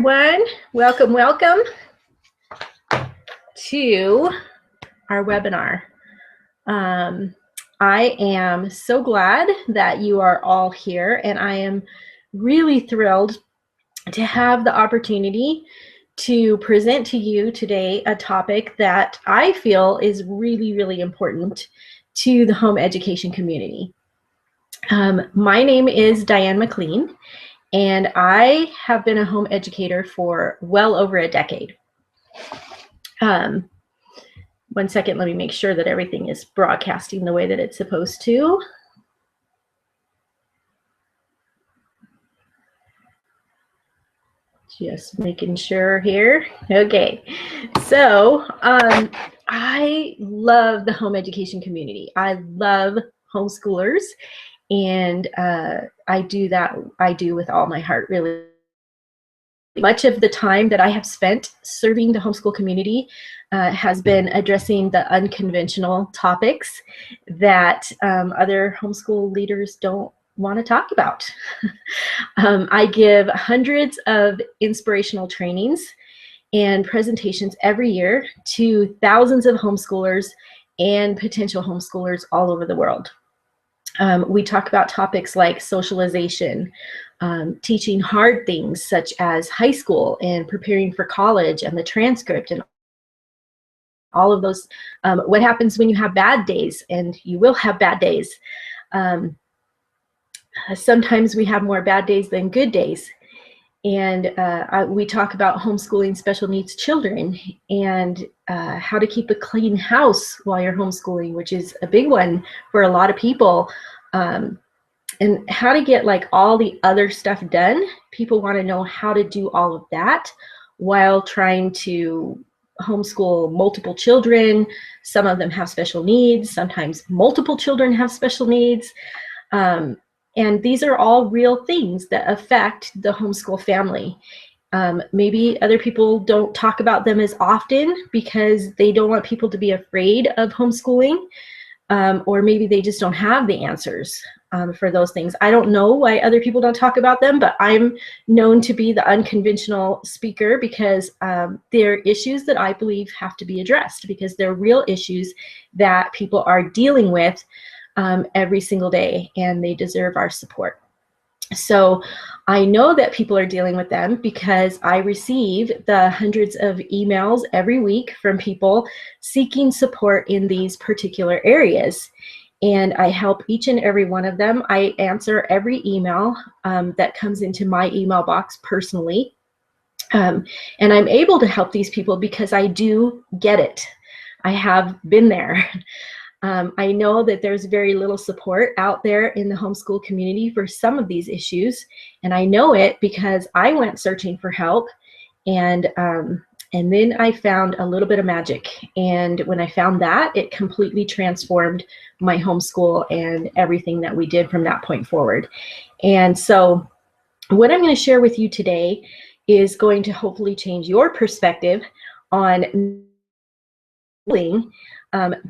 Everyone, welcome to our webinar. I am so glad that you are all here, and I am really thrilled to have the opportunity to present to you today a topic that I feel is really important to the home education community. My name is Diane McLean, and I have been a home educator for well over a decade. One second, let me make sure that everything is broadcasting the way that it's supposed to. Just making sure here. Okay, so I love the home education community. I love homeschoolers, and I do with all my heart, really. Much of the time that I have spent serving the homeschool community has been addressing the unconventional topics that other homeschool leaders don't want to talk about. I give hundreds of inspirational trainings and presentations every year to thousands of homeschoolers and potential homeschoolers all over the world. We talk about topics like socialization, teaching hard things such as high school and preparing for college and the transcript and all of those. What happens when you have bad days, and you will have bad days. Sometimes we have more bad days than good days. And we talk about homeschooling special needs children and how to keep a clean house while you're homeschooling, which is a big one for a lot of people. And how to get like all the other stuff done. People want to know how to do all of that while trying to homeschool multiple children. Some of them have special needs. Sometimes multiple children have special needs. And these are all real things that affect the homeschool family. Maybe other people don't talk about them as often because they don't want people to be afraid of homeschooling, or maybe they just don't have the answers for those things. I don't know why other people don't talk about them, but I'm known to be the unconventional speaker because they're issues that I believe have to be addressed, because they're real issues that people are dealing with every single day, and they deserve our support. So I know that people are dealing with them because I receive the hundreds of emails every week from people seeking support in these particular areas. And I help each and every one of them. I answer every email that comes into my email box personally. And I'm able to help these people because I do get it. I have been there. I know that there's very little support out there in the homeschool community for some of these issues, and I know it because I went searching for help, and then I found a little bit of magic, and when I found that, it completely transformed my homeschool and everything that we did from that point forward. And so what I'm going to share with you today is going to hopefully change your perspective on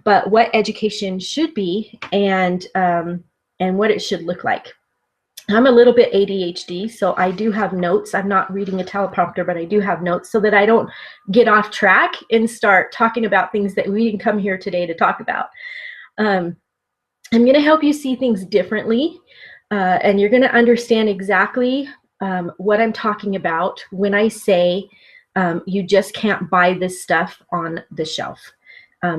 but what education should be and what it should look like. I'm a little bit ADHD, so I do have notes. I'm not reading a teleprompter, but I do have notes so that I don't get off track and start talking about things that we didn't come here today to talk about. I'm going to help you see things differently, and you're going to understand exactly what I'm talking about when I say you just can't buy this stuff on the shelf.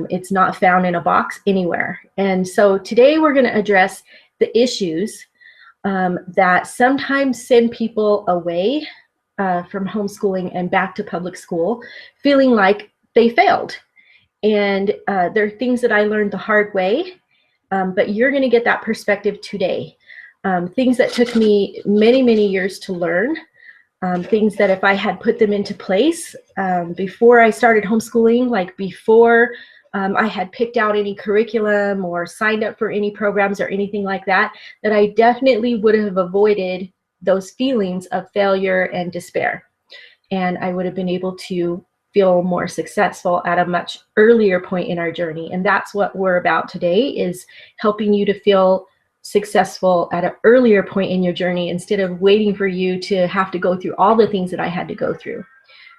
It's not found in a box anywhere. And so today we're going to address the issues that sometimes send people away from homeschooling and back to public school feeling like they failed. And there are things that I learned the hard way, but you're going to get that perspective today. Things that took me many years to learn. Things that if I had put them into place before I started homeschooling, like before I had picked out any curriculum or signed up for any programs or anything like that, that I definitely would have avoided those feelings of failure and despair. And I would have been able to feel more successful at a much earlier point in our journey. And that's what we're about today, is helping you to feel successful at an earlier point in your journey instead of waiting for you to have to go through all the things that I had to go through.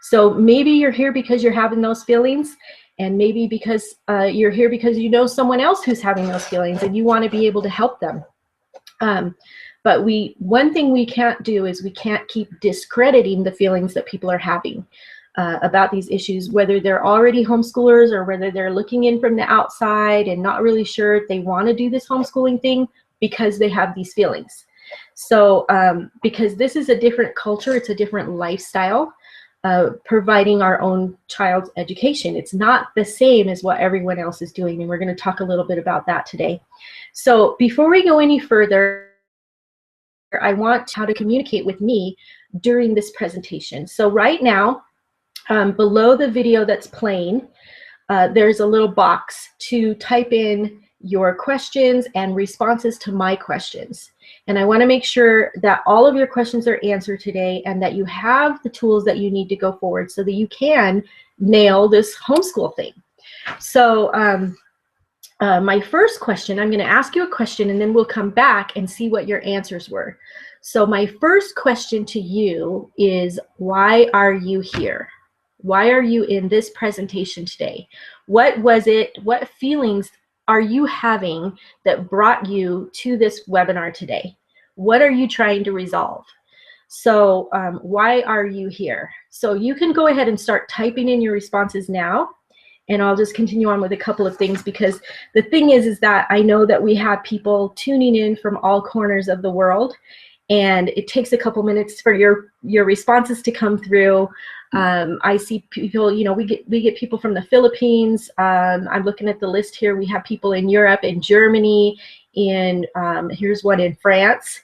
So maybe you're here because you're having those feelings, and maybe because you're here because you know someone else who's having those feelings and you want to be able to help them. But one thing we can't do is we can't keep discrediting the feelings that people are having about these issues, whether they're already homeschoolers or whether they're looking in from the outside and not really sure if they want to do this homeschooling thing because they have these feelings. So because this is a different culture, it's a different lifestyle, providing our own child's education. It's not the same as what everyone else is doing, and we're going to talk a little bit about that today. So before we go any further, I want how to communicate with me during this presentation. So right now, below the video that's playing, there's a little box to type in your questions and responses to my questions. And I want to make sure that all of your questions are answered today and that you have the tools that you need to go forward so that you can nail this homeschool thing. So my first question, I'm going to ask you a question and then we'll come back and see what your answers were. So my first question to you is, why are you here? Why are you in this presentation today? What was it? What feelings are you having that brought you to this webinar today? What are you trying to resolve? So why are you here? So you can go ahead and start typing in your responses now, and I'll just continue on with a couple of things, because the thing is that I know that we have people tuning in from all corners of the world, and it takes a couple minutes for your responses to come through. I see people, you know, we get people from the Philippines. I'm looking at the list here. We have people in Europe, in Germany, here's one in France.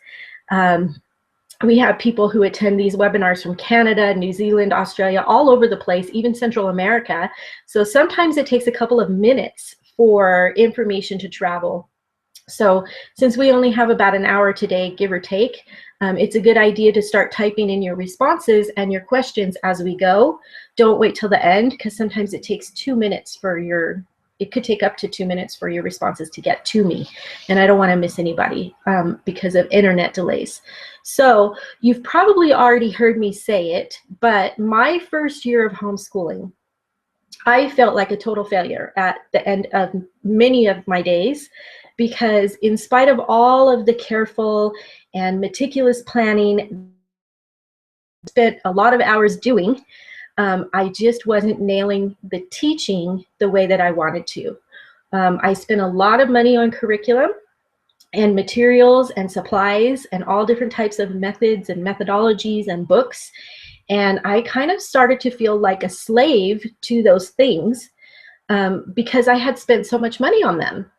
We have people who attend these webinars from Canada, New Zealand, Australia, all over the place, even Central America. So sometimes it takes a couple of minutes for information to travel. So since we only have about an hour today, give or take, it's a good idea to start typing in your responses and your questions as we go. Don't wait till the end, because sometimes it takes 2 minutes it could take up to 2 minutes for your responses to get to me. And I don't want to miss anybody because of internet delays. So you've probably already heard me say it, but my first year of homeschooling, I felt like a total failure at the end of many of my days, because in spite of all of the careful and meticulous planning, spent a lot of hours doing, I just wasn't nailing the teaching the way that I wanted to. I spent a lot of money on curriculum and materials and supplies and all different types of methods and methodologies and books. And I kind of started to feel like a slave to those things because I had spent so much money on them.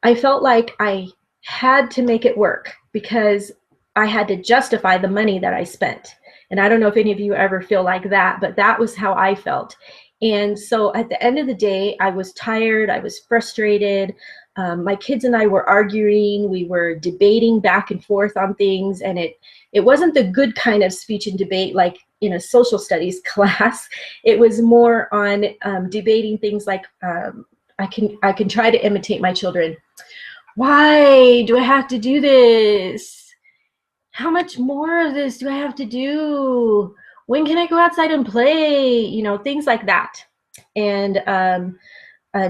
I felt like I had to make it work because I had to justify the money that I spent. And I don't know if any of you ever feel like that, but that was how I felt. And so at the end of the day, I was tired, I was frustrated. My kids and I were arguing, we were debating back and forth on things, and it wasn't the good kind of speech and debate like in a social studies class. It was more on debating things like, I can try to imitate my children. Why do I have to do this? How much more of this do I have to do? When can I go outside and play? You know, things like that. And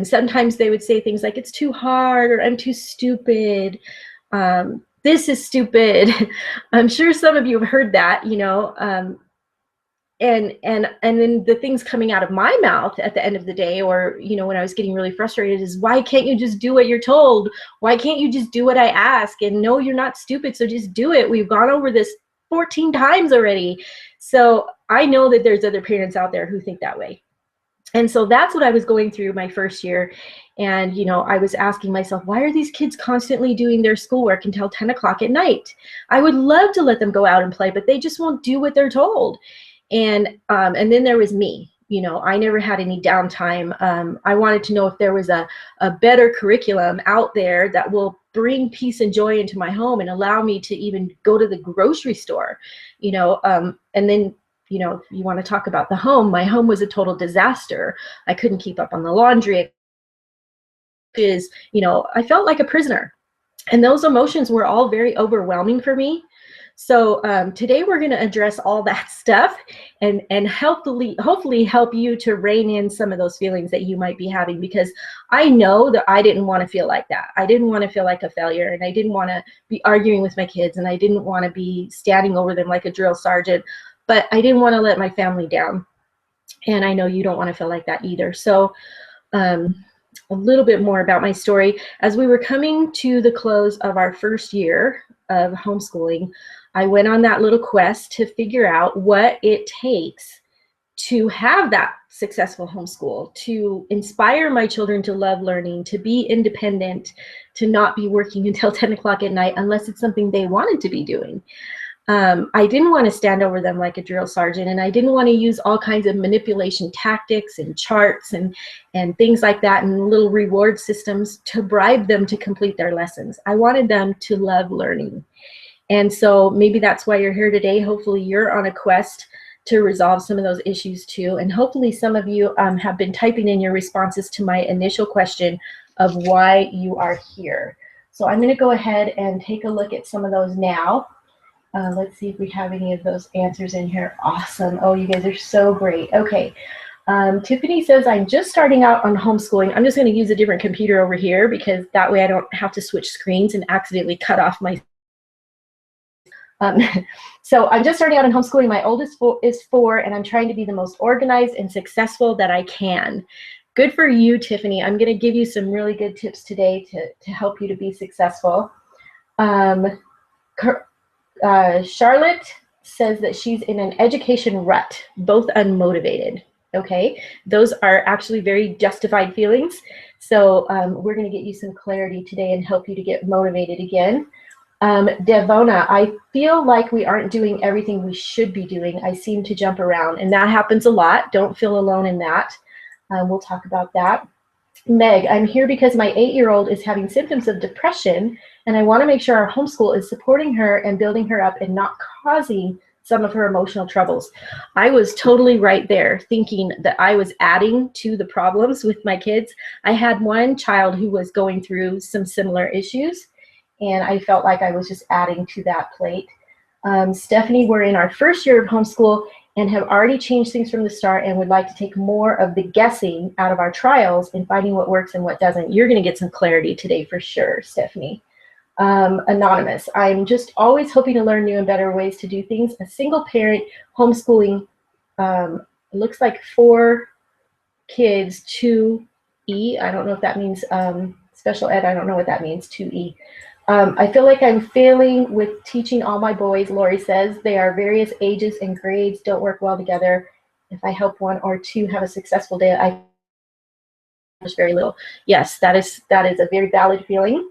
sometimes they would say things like, it's too hard, or I'm too stupid. This is stupid. I'm sure some of you have heard that, you know. And then the things coming out of my mouth at the end of the day, or, you know, when I was getting really frustrated, is, why can't you just do what you're told? Why can't you just do what I ask? And no, you're not stupid, so just do it. We've gone over this 14 times already. So I know that there's other parents out there who think that way. And so that's what I was going through my first year. And, you know, I was asking myself, why are these kids constantly doing their schoolwork until 10 o'clock at night? I would love to let them go out and play, but they just won't do what they're told. And then there was me. You know, I never had any downtime. I wanted to know if there was a better curriculum out there that will bring peace and joy into my home and allow me to even go to the grocery store, you know. And then, you know, if you want to talk about the home, my home was a total disaster. I couldn't keep up on the laundry. You know, I felt like a prisoner. And those emotions were all very overwhelming for me. So today we're going to address all that stuff and hopefully help you to rein in some of those feelings that you might be having, because I know that I didn't want to feel like that. I didn't want to feel like a failure, and I didn't want to be arguing with my kids, and I didn't want to be standing over them like a drill sergeant, but I didn't want to let my family down. And I know you don't want to feel like that either. So a little bit more about my story. As we were coming to the close of our first year of homeschooling, I went on that little quest to figure out what it takes to have that successful homeschool, to inspire my children to love learning, to be independent, to not be working until 10 o'clock at night unless it's something they wanted to be doing. I didn't want to stand over them like a drill sergeant, and I didn't want to use all kinds of manipulation tactics and charts and things like that and little reward systems to bribe them to complete their lessons. I wanted them to love learning. And so maybe that's why you're here today. Hopefully you're on a quest to resolve some of those issues too. And hopefully some of you have been typing in your responses to my initial question of why you are here. So I'm going to go ahead and take a look at some of those now. Let's see if we have any of those answers in here. Awesome. Oh, you guys are so great. Okay. Tiffany says, I'm just starting out on homeschooling. I'm just going to use a different computer over here because that way I don't have to switch screens and accidentally cut off my. So I'm just starting out in homeschooling. My oldest is 4, and I'm trying to be the most organized and successful that I can. Good for you, Tiffany. I'm going to give you some really good tips today to help you to be successful. Charlotte says that she's in an education rut, both unmotivated. Okay, those are actually very justified feelings. So we're going to get you some clarity today and help you to get motivated again. Devona, I feel like we aren't doing everything we should be doing. I seem to jump around, and that happens a lot. Don't feel alone in that. We'll talk about that. Meg, I'm here because my 8-year-old is having symptoms of depression, and I want to make sure our homeschool is supporting her and building her up and not causing some of her emotional troubles. I was totally right there, thinking that I was adding to the problems with my kids. I had one child who was going through some similar issues, and I felt like I was just adding to that plate. Stephanie, we're in our first year of homeschool and have already changed things from the start and would like to take more of the guessing out of our trials and finding what works and what doesn't. You're going to get some clarity today for sure, Stephanie. Anonymous, I'm just always hoping to learn new and better ways to do things. A single parent homeschooling, looks like 4 kids, 2E. I don't know if that means special ed. I don't know what that means, 2E. I feel like I'm failing with teaching all my boys. Lori says they are various ages and grades, don't work well together. If I help 1 or 2 have a successful day, I accomplish very little. Yes, that is a very valid feeling.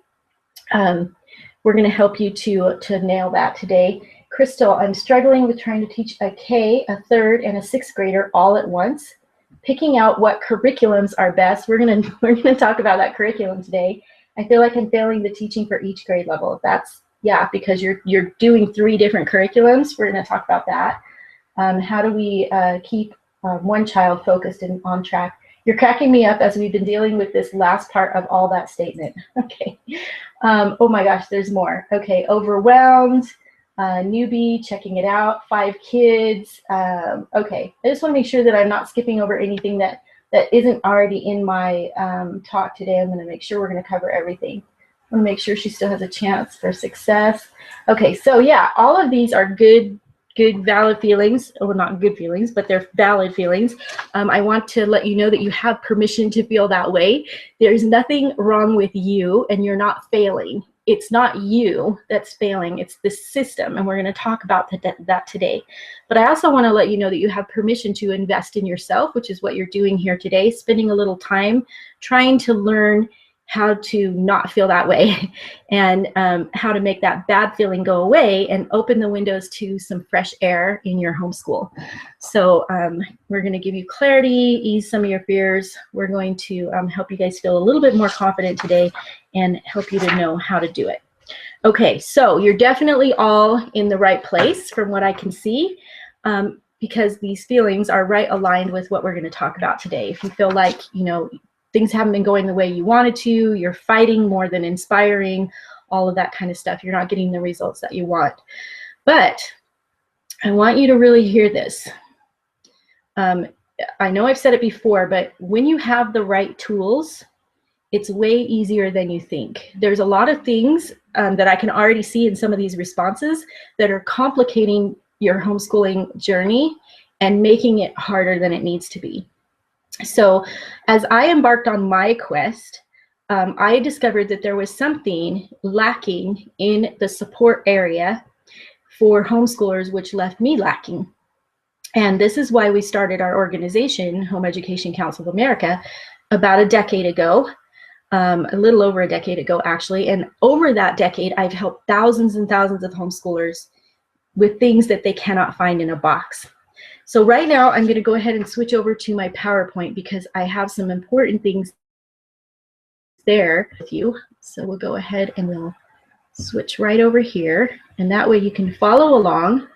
We're going to help you to nail that today. Crystal, I'm struggling with trying to teach a K, a 3rd, and a 6th grader all at once. Picking out what curriculums are best. We're gonna talk about that curriculum today. I feel like I'm failing the teaching for each grade level. That's, yeah, because you're doing 3 different curriculums. We're going to talk about that. How do we keep one child focused and on track? You're cracking me up as we've been dealing with this last part of all that statement. Okay. Oh my gosh, there's more. Okay, overwhelmed, newbie, checking it out, 5 kids. Okay, I just want to make sure that I'm not skipping over anything that isn't already in my talk today. I'm going to make sure we're going to cover everything. I want to make sure she still has a chance for success. Okay, so yeah, all of these are good, valid feelings. Well, not good feelings, but they're valid feelings. I want to let you know that you have permission to feel that way. There's nothing wrong with you, and you're not failing. It's not you that's failing, it's the system, and we're going to talk about that today. But I also want to let you know that you have permission to invest in yourself, which is what you're doing here today, spending a little time trying to learn how to not feel that way and how to make that bad feeling go away and open the windows to some fresh air in your homeschool. So we're going to give you clarity, ease some of your fears. We're going to help you guys feel a little bit more confident today and help you to know how to do it. Okay, so you're definitely all in the right place from what I can see, because these feelings are right aligned with what we're going to talk about today. If you feel like, you know, things haven't been going the way you wanted to, you're fighting more than inspiring, all of that kind of stuff. You're not getting the results that you want. But I want you to really hear this. I know I've said it before, but when you have the right tools, it's way easier than you think. There's a lot of things that I can already see in some of these responses that are complicating your homeschooling journey and making it harder than it needs to be. So as I embarked on my quest, I discovered that there was something lacking in the support area for homeschoolers, which left me lacking. And this is why we started our organization, Home Education Council of America, about a decade ago. A little over a decade ago, actually. And over that decade, I've helped thousands and thousands of homeschoolers with things that they cannot find in a box. So right now, I'm going to go ahead and switch over to my PowerPoint because I have some important things there with you. So we'll go ahead and we'll switch right over here. And that way you can follow along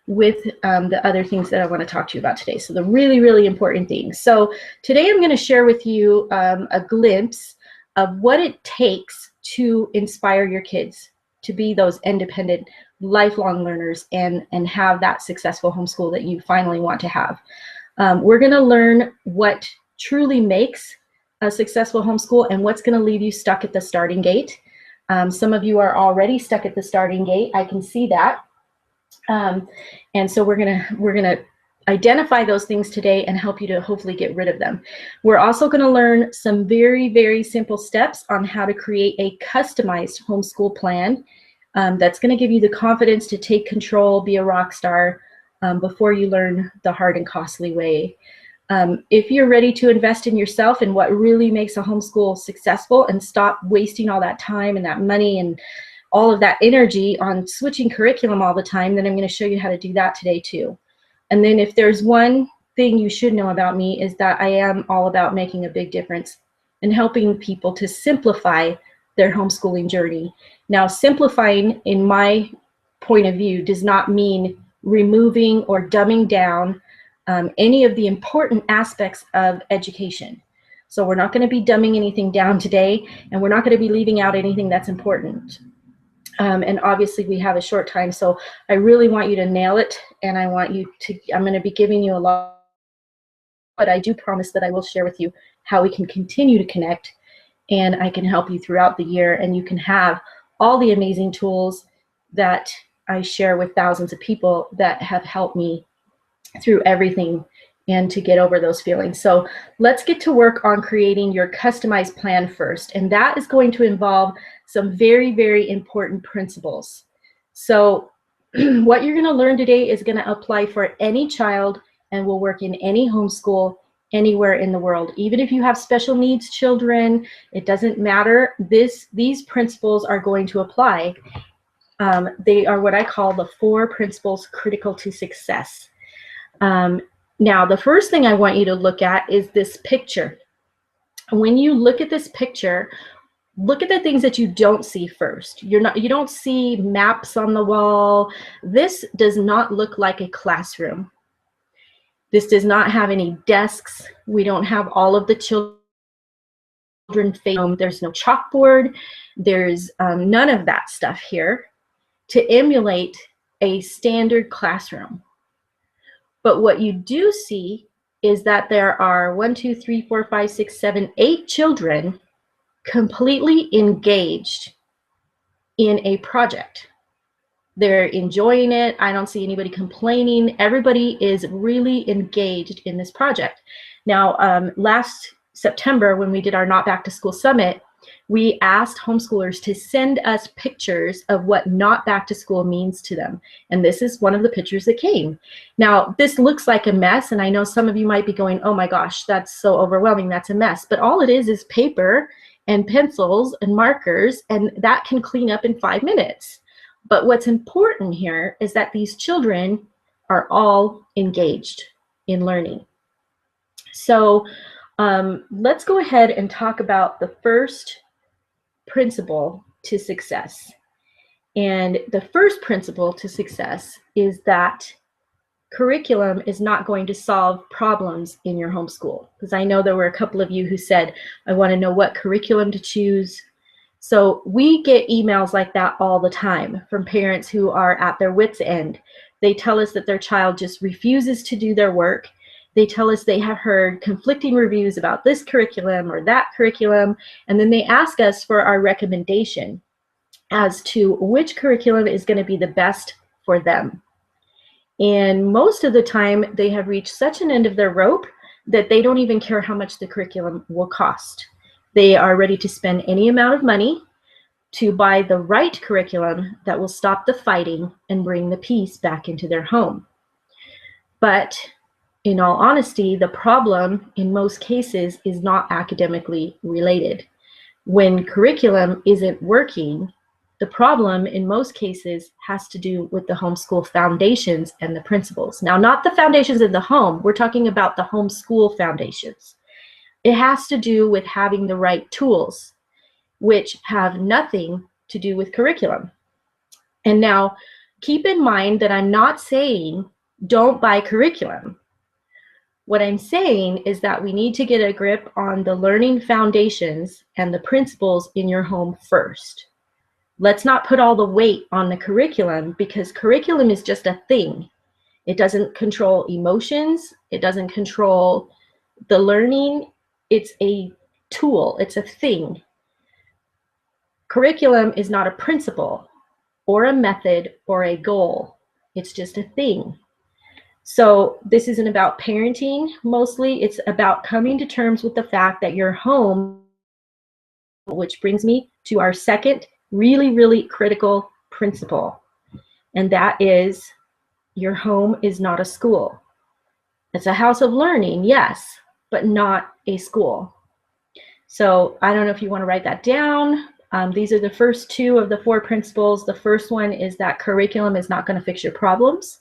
with the other things that I want to talk to you about today. So the really, really important things. So today I'm going to share with you a glimpse of what it takes to inspire your kids to be those independent, lifelong learners and have that successful homeschool that you finally want to have. We're going to learn what truly makes a successful homeschool and what's going to leave you stuck at the starting gate. Some of you are already stuck at the starting gate. I can see that. And so we're gonna identify those things today and help you to hopefully get rid of them. We're also going to learn some very, very simple steps on how to create a customized homeschool plan that's going to give you the confidence to take control, be a rock star before you learn the hard and costly way. If you're ready to invest in yourself and what really makes a homeschool successful and stop wasting all that time and that money and all of that energy on switching curriculum all the time, then I'm going to show you how to do that today too. And then if there's one thing you should know about me is that I am all about making a big difference and helping people to simplify their homeschooling journey. Now, simplifying in my point of view does not mean removing or dumbing down any of the important aspects of education. So we're not going to be dumbing anything down today, and we're not going to be leaving out anything that's important. And obviously we have a short time, so I really want you to nail it, and I want you to, I'm going to be giving you a lot, but I do promise that I will share with you how we can continue to connect, and I can help you throughout the year, and you can have all the amazing tools that I share with thousands of people that have helped me through everything and to get over those feelings. So let's get to work on creating your customized plan first. And that is going to involve some very, very important principles. So what you're going to learn today is going to apply for any child and will work in any homeschool anywhere in the world. Even if you have special needs children, it doesn't matter. These principles are going to apply. They are what I call the 4 principles critical to success. Now, the first thing I want you to look at is this picture. When you look at this picture, look at the things that you don't see first. You don't see maps on the wall. This does not look like a classroom. This does not have any desks. We don't have all of the children. There's no chalkboard. There's none of that stuff here to emulate a standard classroom. But what you do see is that there are 1, 2, 3, 4, 5, 6, 7, 8 children completely engaged in a project. They're enjoying it. I don't see anybody complaining. Everybody is really engaged in this project. Now, last September, when we did our Not Back to School Summit, we asked homeschoolers to send us pictures of what not back to school means to them. And this is one of the pictures that came. Now, this looks like a mess, and I know some of you might be going, oh my gosh, that's so overwhelming, that's a mess. But all it is paper and pencils and markers, and that can clean up in 5 minutes. But what's important here is that these children are all engaged in learning. So let's go ahead and talk about the first principle to success. And the first principle to success is that curriculum is not going to solve problems in your homeschool. Because I know there were a couple of you who said, I want to know what curriculum to choose. So we get emails like that all the time from parents who are at their wits' end. They tell us that their child just refuses to do their work. They tell us they have heard conflicting reviews about this curriculum or that curriculum, and then they ask us for our recommendation as to which curriculum is going to be the best for them. And most of the time, they have reached such an end of their rope that they don't even care how much the curriculum will cost. They are ready to spend any amount of money to buy the right curriculum that will stop the fighting and bring the peace back into their home. But in all honesty, the problem in most cases is not academically related. When curriculum isn't working, the problem in most cases has to do with the homeschool foundations and the principles. Now, not the foundations in the home, we're talking about the homeschool foundations. It has to do with having the right tools, which have nothing to do with curriculum. And now, keep in mind that I'm not saying don't buy curriculum. What I'm saying is that we need to get a grip on the learning foundations and the principles in your home first. Let's not put all the weight on the curriculum, because curriculum is just a thing. It doesn't control emotions. It doesn't control the learning. It's a tool. It's a thing. Curriculum is not a principle or a method or a goal. It's just a thing. So this isn't about parenting mostly. It's about coming to terms with the fact that your home, which brings me to our second really, really critical principle, and that is your home is not a school. It's a house of learning, yes, but not a school. So I don't know if you want to write that down. These are the first two of the four principles. The first one is that curriculum is not going to fix your problems.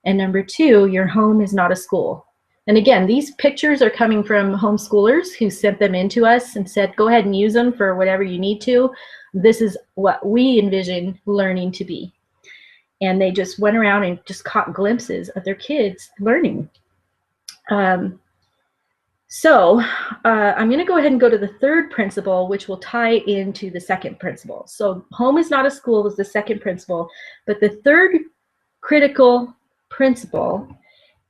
And number two, your home is not a school. And again, these pictures are coming from homeschoolers who sent them in to us and said, go ahead and use them for whatever you need to. This is what we envision learning to be. And they just went around and just caught glimpses of their kids learning. So I'm going to go ahead and go to the third principle, which will tie into the second principle. So home is not a school is the second principle, but the third critical principle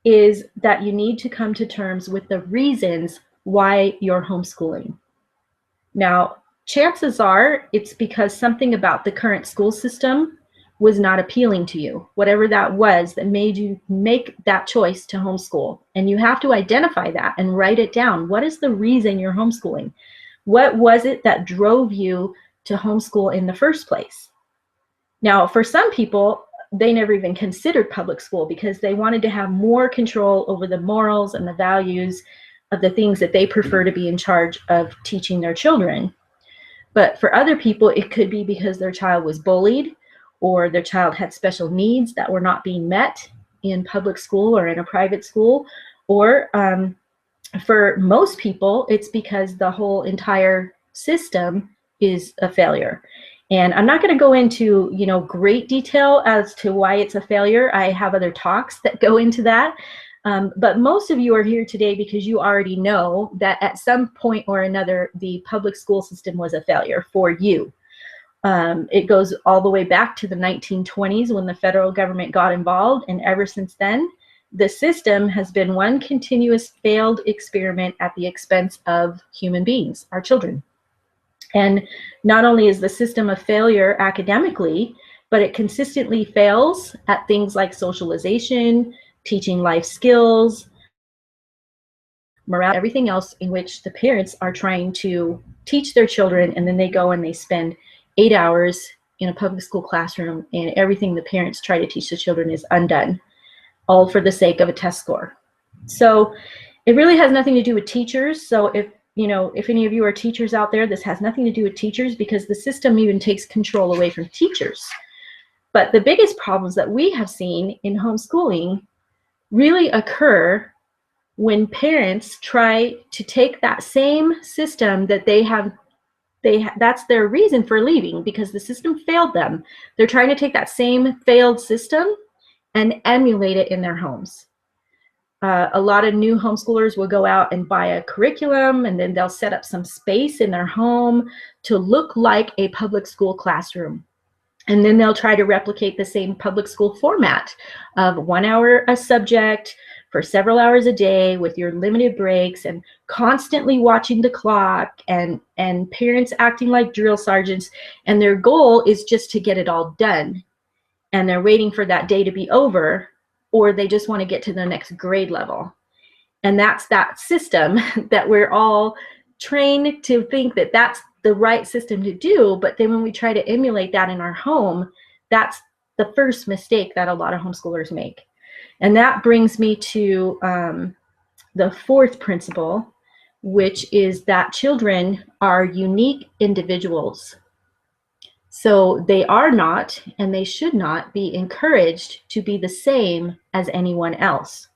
is that you need to come to terms with the reasons why you're homeschooling. Now, chances are it's because something about the current school system was not appealing to you, whatever that was that made you make that choice to homeschool. And you have to identify that and write it down. What is the reason you're homeschooling? What was it that drove you to homeschool in the first place? Now, for some people, they never even considered public school because they wanted to have more control over the morals and the values of the things that they prefer to be in charge of teaching their children. But for other people, it could be because their child was bullied, or their child had special needs that were not being met in public school or in a private school. Or for most people, it's because the whole entire system is a failure. And I'm not going to go into, great detail as to why it's a failure. I have other talks that go into that. But most of you are here today because you already know that at some point or another, the public school system was a failure for you. It goes all the way back to the 1920s when the federal government got involved, and ever since then, the system has been one continuous failed experiment at the expense of human beings, our children. And not only is the system a failure academically, but it consistently fails at things like socialization, teaching life skills, morale, everything else in which the parents are trying to teach their children, and then they go and they spend 8 hours in a public school classroom, and everything the parents try to teach the children is undone, all for the sake of a test score. So it really has nothing to do with teachers. So if any of you are teachers out there, this has nothing to do with teachers, because the system even takes control away from teachers. But the biggest problems that we have seen in homeschooling really occur when parents try to take that same system that that's their reason for leaving, because the system failed them. They're trying to take that same failed system and emulate it in their homes. A lot of new homeschoolers will go out and buy a curriculum, and then they'll set up some space in their home to look like a public school classroom. And then they'll try to replicate the same public school format of 1 hour a subject for several hours a day with your limited breaks, and constantly watching the clock, and parents acting like drill sergeants. And their goal is just to get it all done. And they're waiting for that day to be over, or they just want to get to the next grade level. And that's that system that we're all trained to think that that's the right system to do. But then when we try to emulate that in our home, that's the first mistake that a lot of homeschoolers make. And that brings me to the fourth principle, which is that children are unique individuals. So they are not, and they should not be encouraged to be the same as anyone else.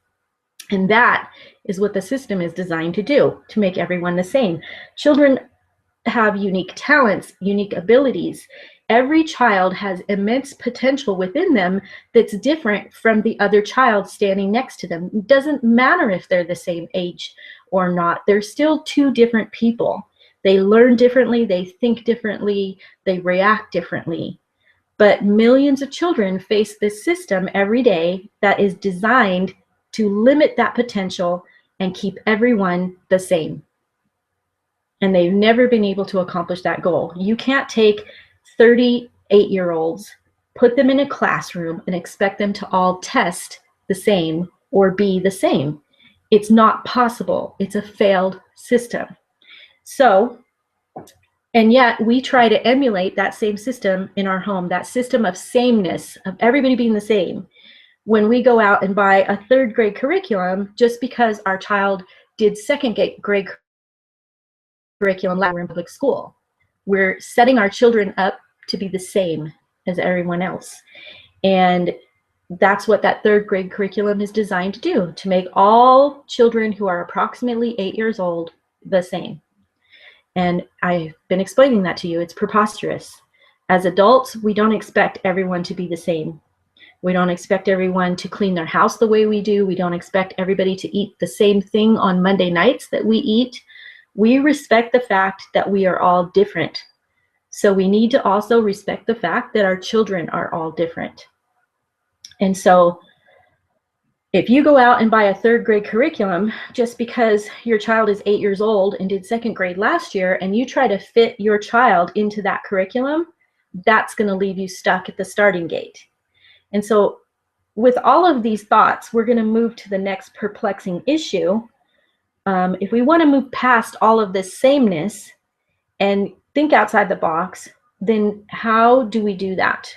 And that is what the system is designed to do, to make everyone the same. Children have unique talents, unique abilities. Every child has immense potential within them that's different from the other child standing next to them. It doesn't matter if they're the same age or not. They're still two different people. They learn differently, they think differently, they react differently. But millions of children face this system every day that is designed to limit that potential and keep everyone the same. And they've never been able to accomplish that goal. You can't take 38-year-olds, put them in a classroom, and expect them to all test the same or be the same. It's not possible. It's a failed system. So, and yet we try to emulate that same system in our home, that system of sameness, of everybody being the same, when we go out and buy a third grade curriculum just because our child did second grade curriculum last year in public school. We're setting our children up to be the same as everyone else. And that's what that third grade curriculum is designed to do, to make all children who are approximately 8 years old the same. And I've been explaining that to you. It's preposterous. As adults, we don't expect everyone to be the same. We don't expect everyone to clean their house the way we do. We don't expect everybody to eat the same thing on Monday nights that we eat. We respect the fact that we are all different. So we need to also respect the fact that our children are all different. And so if you go out and buy a third grade curriculum just because your child is 8 years old and did second grade last year, and you try to fit your child into that curriculum, that's going to leave you stuck at the starting gate. And so with all of these thoughts, we're going to move to the next perplexing issue. If we want to move past all of this sameness and think outside the box, then how do we do that?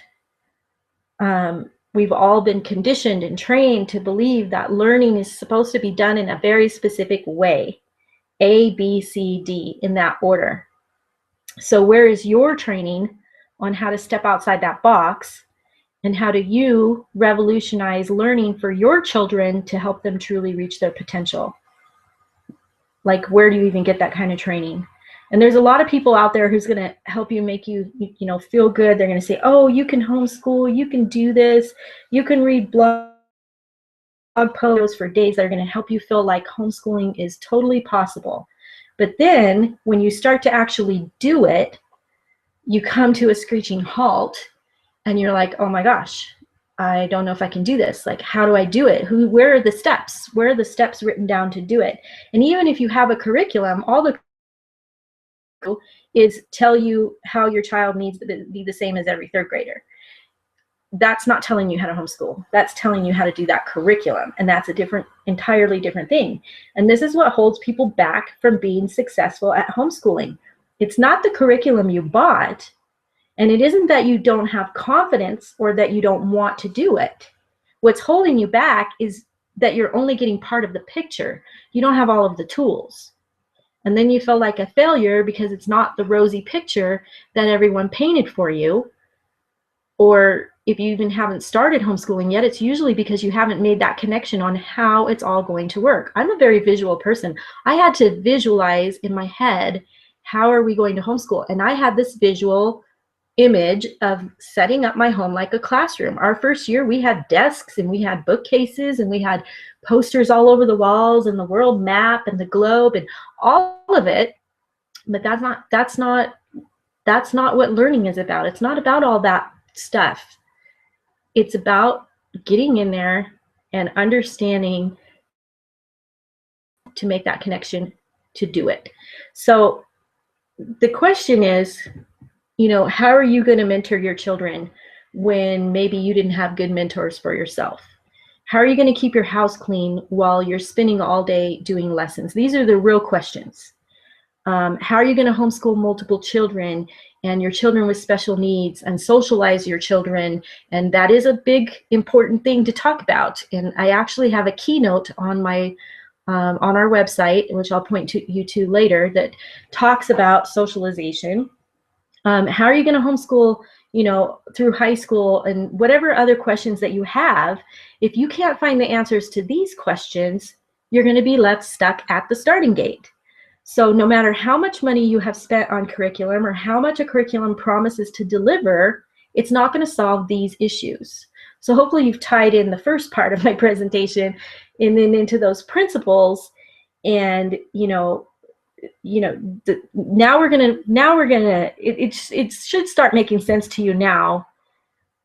We've all been conditioned and trained to believe that learning is supposed to be done in a very specific way. A, B, C, D, in that order. So where is your training on how to step outside that box, and how do you revolutionize learning for your children to help them truly reach their potential? Like, where do you even get that kind of training? And there's a lot of people out there who's going to help you, make you, feel good. They're going to say, oh, you can homeschool, you can do this, you can read blog posts for days that are going to help you feel like homeschooling is totally possible. But then when you start to actually do it, you come to a screeching halt and you're like, oh my gosh, I don't know if I can do this. Like, how do I do it? Where are the steps? Where are the steps written down to do it? And even if you have a curriculum, all the is tell you how your child needs to be the same as every third grader. That's not telling you how to homeschool. That's telling you how to do that curriculum. And that's a entirely different thing. And this is what holds people back from being successful at homeschooling. It's not the curriculum you bought, and it isn't that you don't have confidence or that you don't want to do it. What's holding you back is that you're only getting part of the picture. You don't have all of the tools. And then you feel like a failure because it's not the rosy picture that everyone painted for you. Or if you even haven't started homeschooling yet, it's usually because you haven't made that connection on how it's all going to work. I'm a very visual person. I had to visualize in my head, how are we going to homeschool? And I had this visual image of setting up my home like a classroom. Our first year, we had desks and we had bookcases and we had posters all over the walls and the world map and the globe and all of it. But that's not what learning is about. It's not about all that stuff. It's about getting in there and understanding to make that connection to do it. So the question is, how are you going to mentor your children when maybe you didn't have good mentors for yourself? How are you going to keep your house clean while you're spending all day doing lessons? These are the real questions. How are you going to homeschool multiple children and your children with special needs and socialize your children? And that is a big, important thing to talk about. And I actually have a keynote on our website, which I'll point you to later, that talks about socialization. How are you going to homeschool, through high school, and whatever other questions that you have? If you can't find the answers to these questions, you're going to be left stuck at the starting gate. So no matter how much money you have spent on curriculum or how much a curriculum promises to deliver, it's not going to solve these issues. So hopefully you've tied in the first part of my presentation and then into those principles, and now we're gonna it should start making sense to you now,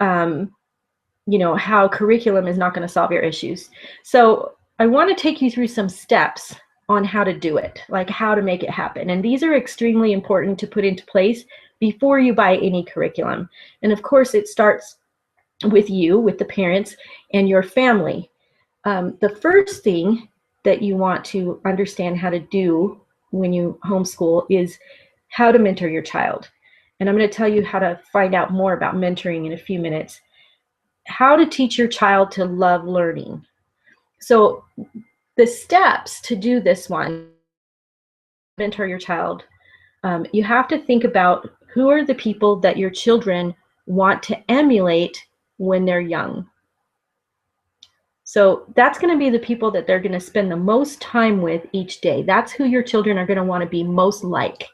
how curriculum is not going to solve your issues. So I want to take you through some steps on how to do it, like how to make it happen. And these are extremely important to put into place before you buy any curriculum. And of course, it starts with you, with the parents and your family. The first thing that you want to understand how to do when you homeschool is how to mentor your child. And I'm going to tell you how to find out more about mentoring in a few minutes. How to teach your child to love learning. So the steps to do this one, mentor your child, you have to think about who are the people that your children want to emulate when they're young. So that's going to be the people that they're going to spend the most time with each day. That's who your children are going to want to be most like.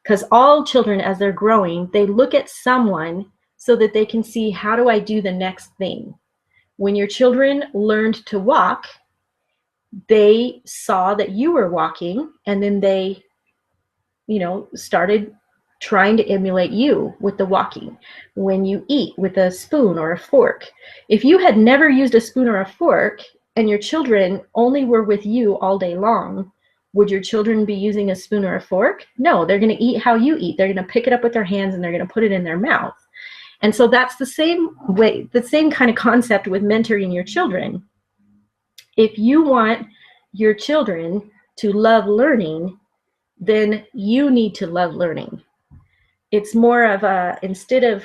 Because all children, as they're growing, they look at someone so that they can see, how do I do the next thing? When your children learned to walk, they saw that you were walking, and then they, started trying to emulate you with the walking. When you eat with a spoon or a fork, if you had never used a spoon or a fork and your children only were with you all day long, would your children be using a spoon or a fork? No, they're going to eat how you eat. They're going to pick it up with their hands and they're going to put it in their mouth. And so that's the same way, the same kind of concept with mentoring your children. If you want your children to love learning, then you need to love learning. It's more of a, instead of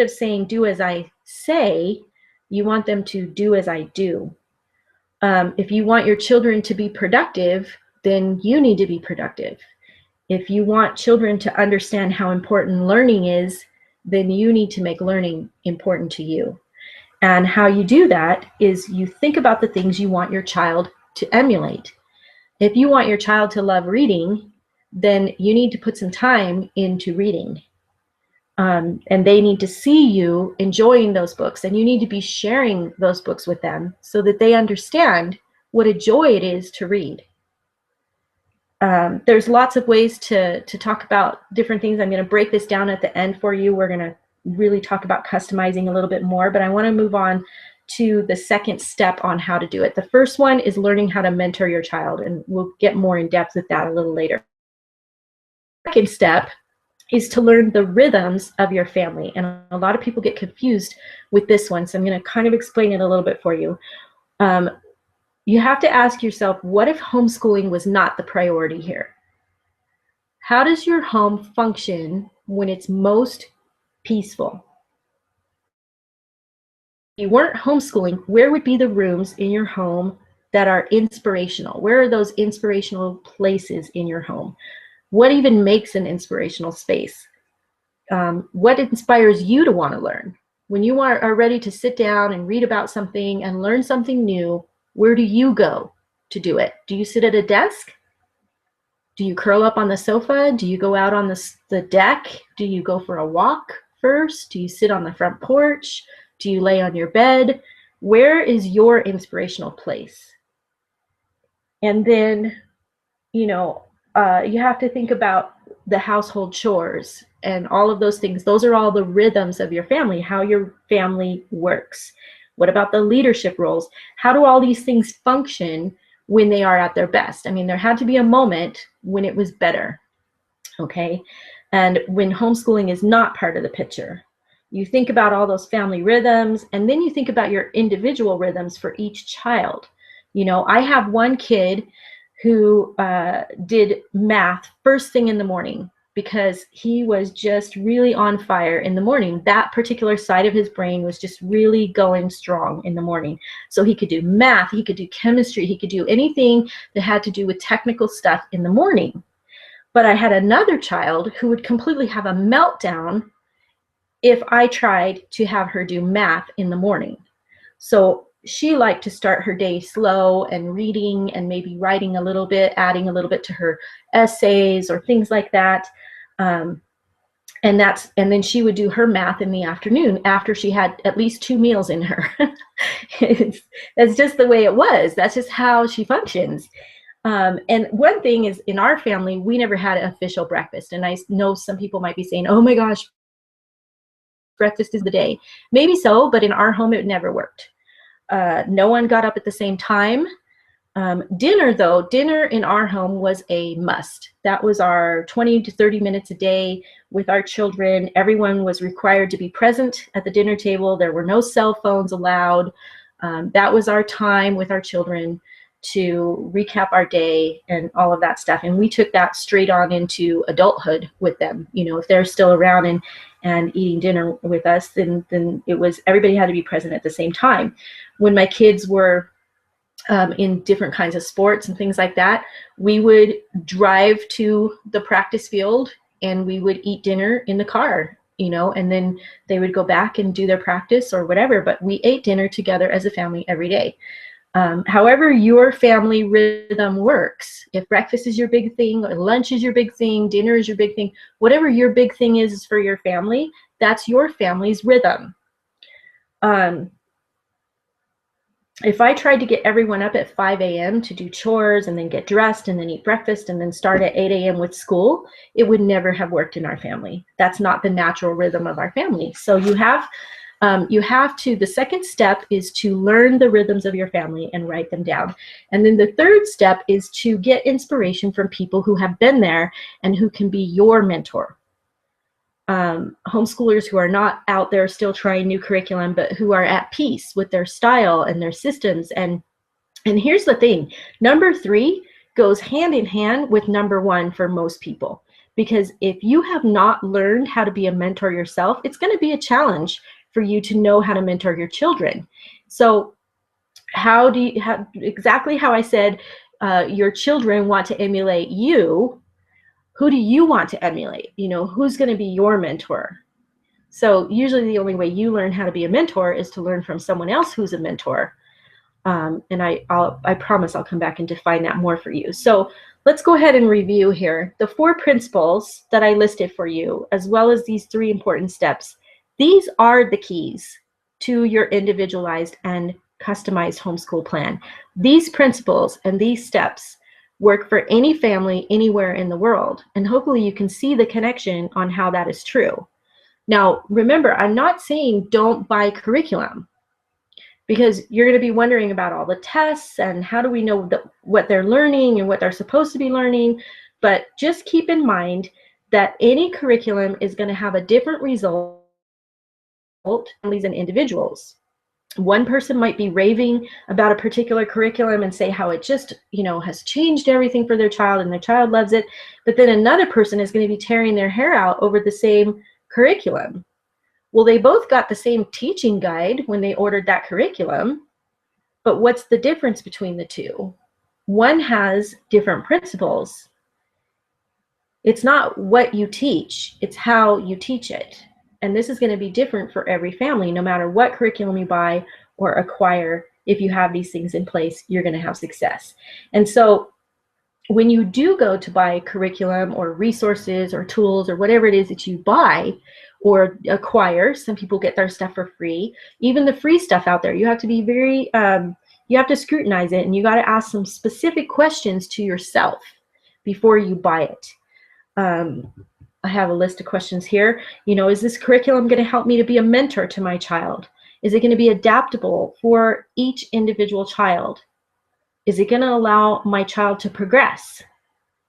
saying do as I say, you want them to do as I do. If you want your children to be productive, then you need to be productive. If you want children to understand how important learning is, then you need to make learning important to you. And how you do that is you think about the things you want your child to emulate. If you want your child to love reading, then you need to put some time into reading. And they need to see you enjoying those books, and you need to be sharing those books with them so that they understand what a joy it is to read. There's lots of ways to talk about different things. I'm going to break this down at the end for you. We're going to really talk about customizing a little bit more, but I want to move on to the second step on how to do it. The first one is learning how to mentor your child, and we'll get more in depth with that a little later. The second step is to learn the rhythms of your family, and a lot of people get confused with this one, so I'm going to kind of explain it a little bit for you. You have to ask yourself, what if homeschooling was not the priority here? How does your home function when it's most peaceful? If you weren't homeschooling, where would be the rooms in your home that are inspirational? Where are those inspirational places in your home? What even makes an inspirational space? What inspires you to want to learn? When you are ready to sit down and read about something and learn something new, where do you go to do it? Do you sit at a desk? Do you curl up on the sofa? Do you go out on the deck? Do you go for a walk first? Do you sit on the front porch? Do you lay on your bed? Where is your inspirational place? And then, you know, you have to think about the household chores and all of those things. Those are all the rhythms of your family, how your family works. What about the leadership roles? How do all these things function when they are at their best? I mean, there had to be a moment when it was better, okay? And when homeschooling is not part of the picture, you think about all those family rhythms, and then you think about your individual rhythms for each child. You know, I have one kid who did math first thing in the morning because he was just really on fire in the morning. That particular side of his brain was just really going strong in the morning. So he could do math, he could do chemistry, he could do anything that had to do with technical stuff in the morning. But I had another child who would completely have a meltdown if I tried to have her do math in the morning. So she liked to start her day slow and reading and maybe writing a little bit, adding a little bit to her essays or things like that. And then she would do her math in the afternoon after she had at least 2 meals in her. That's just the way it was. That's just how she functions. And one thing is, in our family, we never had an official breakfast. And I know some people might be saying, oh my gosh, breakfast is the day. Maybe so, but in our home, it never worked. No one got up at the same time. Dinner, though, dinner in our home was a must. That was our 20 to 30 minutes a day with our children. Everyone was required to be present at the dinner table. There were no cell phones allowed. That was our time with our children to recap our day and all of that stuff. And we took that straight on into adulthood with them. You know, if they're still around and eating dinner with us, then it was, everybody had to be present at the same time. When my kids were in different kinds of sports and things like that, we would drive to the practice field and we would eat dinner in the car, you know, and then they would go back and do their practice or whatever, but we ate dinner together as a family every day. However your family rhythm works, if breakfast is your big thing, or lunch is your big thing, dinner is your big thing, whatever your big thing is for your family, that's your family's rhythm. If I tried to get everyone up at 5 a.m. to do chores and then get dressed and then eat breakfast and then start at 8 a.m. with school, it would never have worked in our family. That's not the natural rhythm of our family. So you have to, the second step is to learn the rhythms of your family and write them down. And then the third step is to get inspiration from people who have been there and who can be your mentor. Homeschoolers who are not out there still trying new curriculum, but who are at peace with their style and their systems. And here's the thing, number 3 goes hand in hand with number 1 for most people. Because if you have not learned how to be a mentor yourself, it's going to be a challenge for you to know how to mentor your children. So how do you, exactly how I said, your children want to emulate you. Who do you want to emulate? You know, who's going to be your mentor? So usually the only way you learn how to be a mentor is to learn from someone else who's a mentor. And I promise I'll come back and define that more for you. So let's go ahead and review here. The 4 principles that I listed for you, as well as these 3 important steps, these are the keys to your individualized and customized homeschool plan. These principles and these steps work for any family anywhere in the world. And hopefully you can see the connection on how that is true. Now, remember, I'm not saying don't buy curriculum, because you're going to be wondering about all the tests and how do we know what they're learning and what they're supposed to be learning. But just keep in mind that any curriculum is going to have a different result for families and individuals. One person might be raving about a particular curriculum and say how it just, you know, has changed everything for their child and their child loves it. But then another person is going to be tearing their hair out over the same curriculum. Well, they both got the same teaching guide when they ordered that curriculum, but what's the difference between the two? One has different principles. It's not what you teach, it's how you teach it. And this is going to be different for every family, no matter what curriculum you buy or acquire. If you have these things in place, you're going to have success. And so when you do go to buy curriculum or resources or tools or whatever it is that you buy or acquire, some people get their stuff for free, even the free stuff out there, you have to be very, you have to scrutinize it, and you got to ask some specific questions to yourself before you buy it. I have a list of questions here. You know, is this curriculum going to help me to be a mentor to my child? Is it going to be adaptable for each individual child? Is it going to allow my child to progress?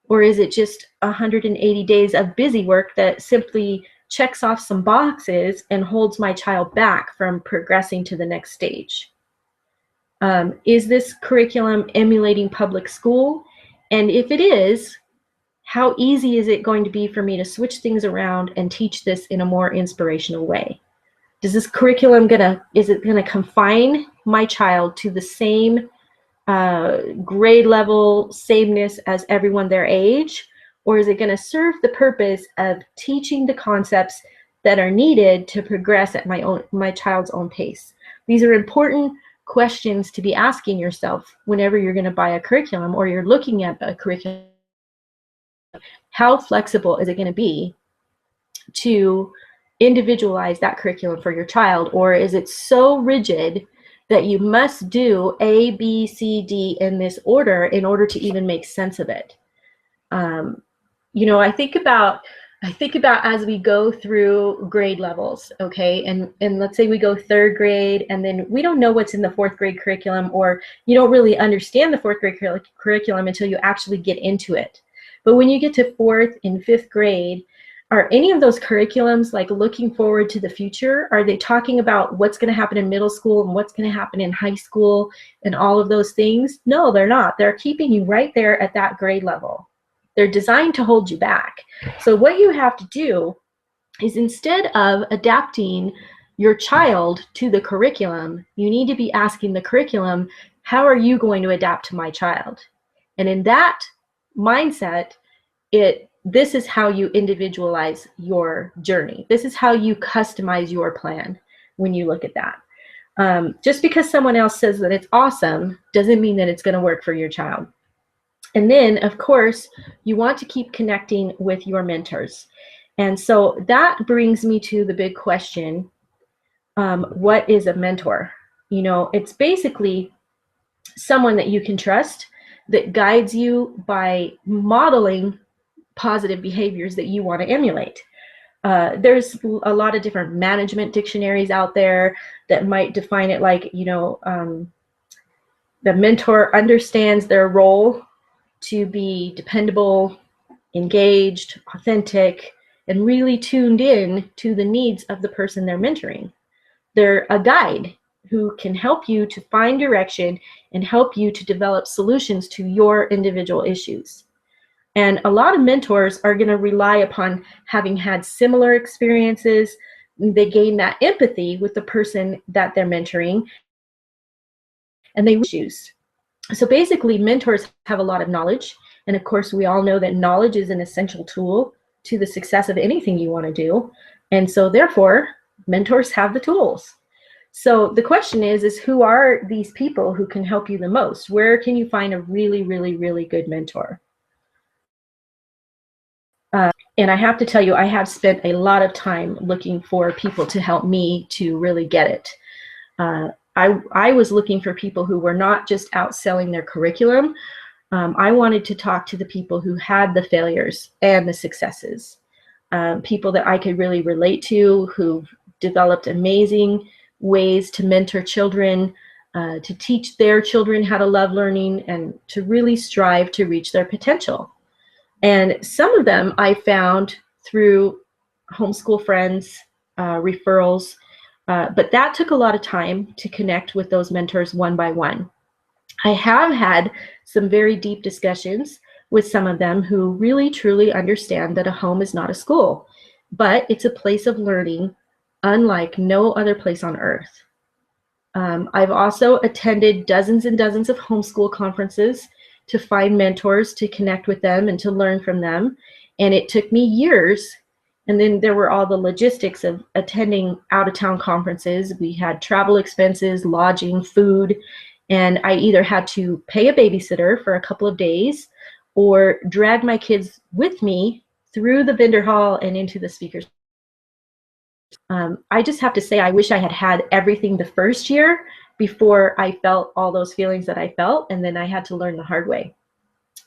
Or is it just 180 days of busy work that simply checks off some boxes and holds my child back from progressing to the next stage? Is this curriculum emulating public school? And if it is, how easy is it going to be for me to switch things around and teach this in a more inspirational way? Does this curriculum is it gonna confine my child to the same grade level sameness as everyone their age? Or is it gonna serve the purpose of teaching the concepts that are needed to progress at my child's own pace? These are important questions to be asking yourself whenever you're gonna buy a curriculum or you're looking at a curriculum. How flexible is it going to be to individualize that curriculum for your child? Or is it so rigid that you must do A, B, C, D in this order in order to even make sense of it? You know, I think about as we go through grade levels, okay, and let's say we go 3rd grade, and then we don't know what's in the 4th grade curriculum, or you don't really understand the 4th grade curriculum until you actually get into it. But when you get to 4th and 5th grade, are any of those curriculums like looking forward to the future? Are they talking about what's going to happen in middle school and what's going to happen in high school and all of those things? No, they're not. They're keeping you right there at that grade level. They're designed to hold you back. So what you have to do is, instead of adapting your child to the curriculum, you need to be asking the curriculum, how are you going to adapt to my child? And in that mindset, this is how you individualize your journey. This is how you customize your plan when you look at that. Just because someone else says that it's awesome doesn't mean that it's going to work for your child. And then, of course, you want to keep connecting with your mentors. And so that brings me to the big question, what is a mentor? You know, it's basically someone that you can trust, that guides you by modeling positive behaviors that you want to emulate. There's a lot of different management dictionaries out there that might define it like, you know, the mentor understands their role to be dependable, engaged, authentic, and really tuned in to the needs of the person they're mentoring. They're a guide who can help you to find direction and help you to develop solutions to your individual issues. And a lot of mentors are going to rely upon having had similar experiences. They gain that empathy with the person that they're mentoring, and they choose. So basically, mentors have a lot of knowledge. And of course, we all know that knowledge is an essential tool to the success of anything you want to do. And so therefore, mentors have the tools. So the question is who are these people who can help you the most? Where can you find a really, really, really good mentor? And I have to tell you, I have spent a lot of time looking for people to help me to really get it. I was looking for people who were not just out selling their curriculum. I wanted to talk to the people who had the failures and the successes, people that I could really relate to, who developed amazing ways to mentor children, to teach their children how to love learning, and to really strive to reach their potential. And some of them I found through homeschool friends, referrals, but that took a lot of time to connect with those mentors one by one. I have had some very deep discussions with some of them who really truly understand that a home is not a school, but it's a place of learning unlike no other place on earth. I've also attended dozens and dozens of homeschool conferences to find mentors, to connect with them, and to learn from them. And it took me years. And then there were all the logistics of attending out-of-town conferences. We had travel expenses, lodging, food, and I either had to pay a babysitter for a couple of days, or drag my kids with me through the vendor hall and into the speakers. I just have to say, I wish I had had everything the first year before I felt all those feelings that I felt, and then I had to learn the hard way.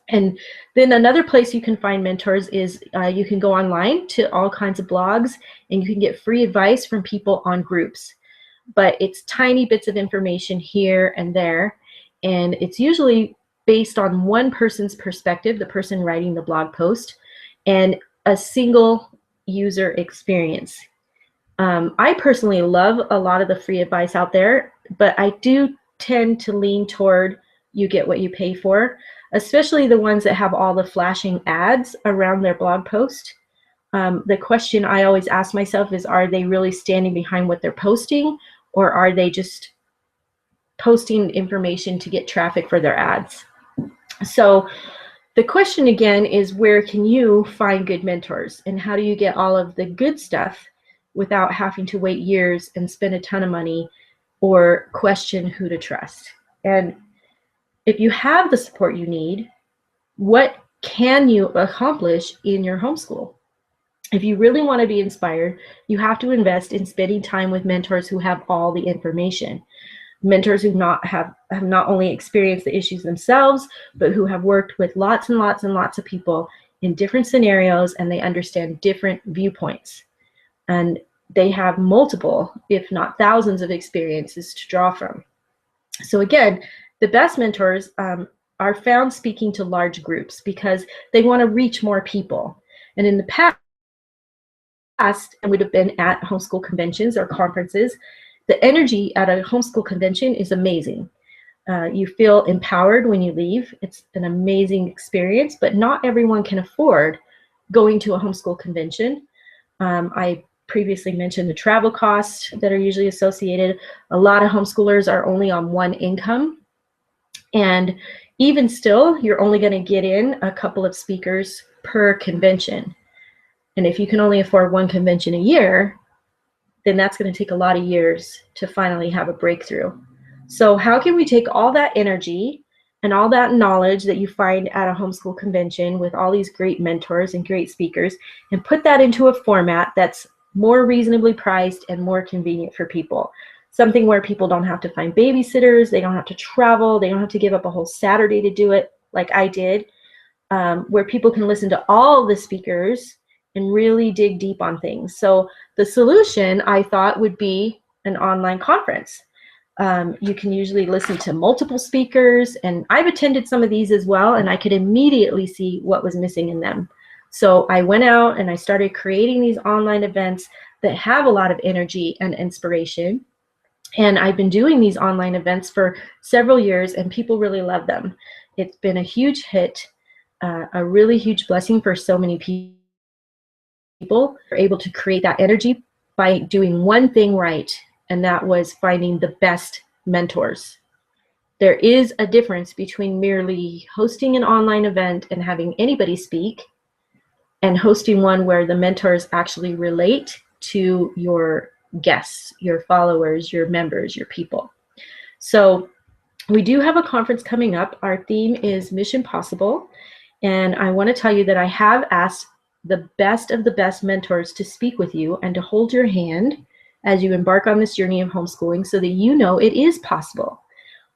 And then another place you can find mentors is you can go online to all kinds of blogs, and you can get free advice from people on groups. But it's tiny bits of information here and there, and it's usually based on one person's perspective, the person writing the blog post, and a single user experience. I personally love a lot of the free advice out there, but I do tend to lean toward you get what you pay for, especially the ones that have all the flashing ads around their blog post. The question I always ask myself is, are they really standing behind what they're posting, or are they just posting information to get traffic for their ads? So the question again is, where can you find good mentors, and how do you get all of the good stuff without having to wait years and spend a ton of money or question who to trust? And if you have the support you need, what can you accomplish in your homeschool? If you really want to be inspired, you have to invest in spending time with mentors who have all the information. Mentors who have not only experienced the issues themselves, but who have worked with lots and lots and lots of people in different scenarios, and they understand different viewpoints. And they have multiple, if not thousands, of experiences to draw from. So again, the best mentors are found speaking to large groups because they want to reach more people. And in the past, I would have been at homeschool conventions or conferences. The energy at a homeschool convention is amazing. You feel empowered when you leave. It's an amazing experience, but not everyone can afford going to a homeschool convention. I previously mentioned the travel costs that are usually associated. A lot of homeschoolers are only on one income. And even still, you're only going to get in a couple of speakers per convention. And if you can only afford one convention a year, then that's going to take a lot of years to finally have a breakthrough. So how can we take all that energy and all that knowledge that you find at a homeschool convention with all these great mentors and great speakers and put that into a format that's more reasonably priced and more convenient for people? Something where people don't have to find babysitters, they don't have to travel, they don't have to give up a whole Saturday to do it like I did, where people can listen to all the speakers and really dig deep on things. So the solution, I thought, would be an online conference. You can usually listen to multiple speakers, and I've attended some of these as well, and I could immediately see what was missing in them. So I went out and I started creating these online events that have a lot of energy and inspiration. And I've been doing these online events for several years, and people really love them. It's been a huge hit, a really huge blessing for so many people. People are able to create that energy by doing one thing right, and that was finding the best mentors. There is a difference between merely hosting an online event and having anybody speak, and hosting one where the mentors actually relate to your guests, your followers, your members, your people. So we do have a conference coming up. Our theme is Mission Possible, and I want to tell you that I have asked the best of the best mentors to speak with you and to hold your hand as you embark on this journey of homeschooling so that you know it is possible.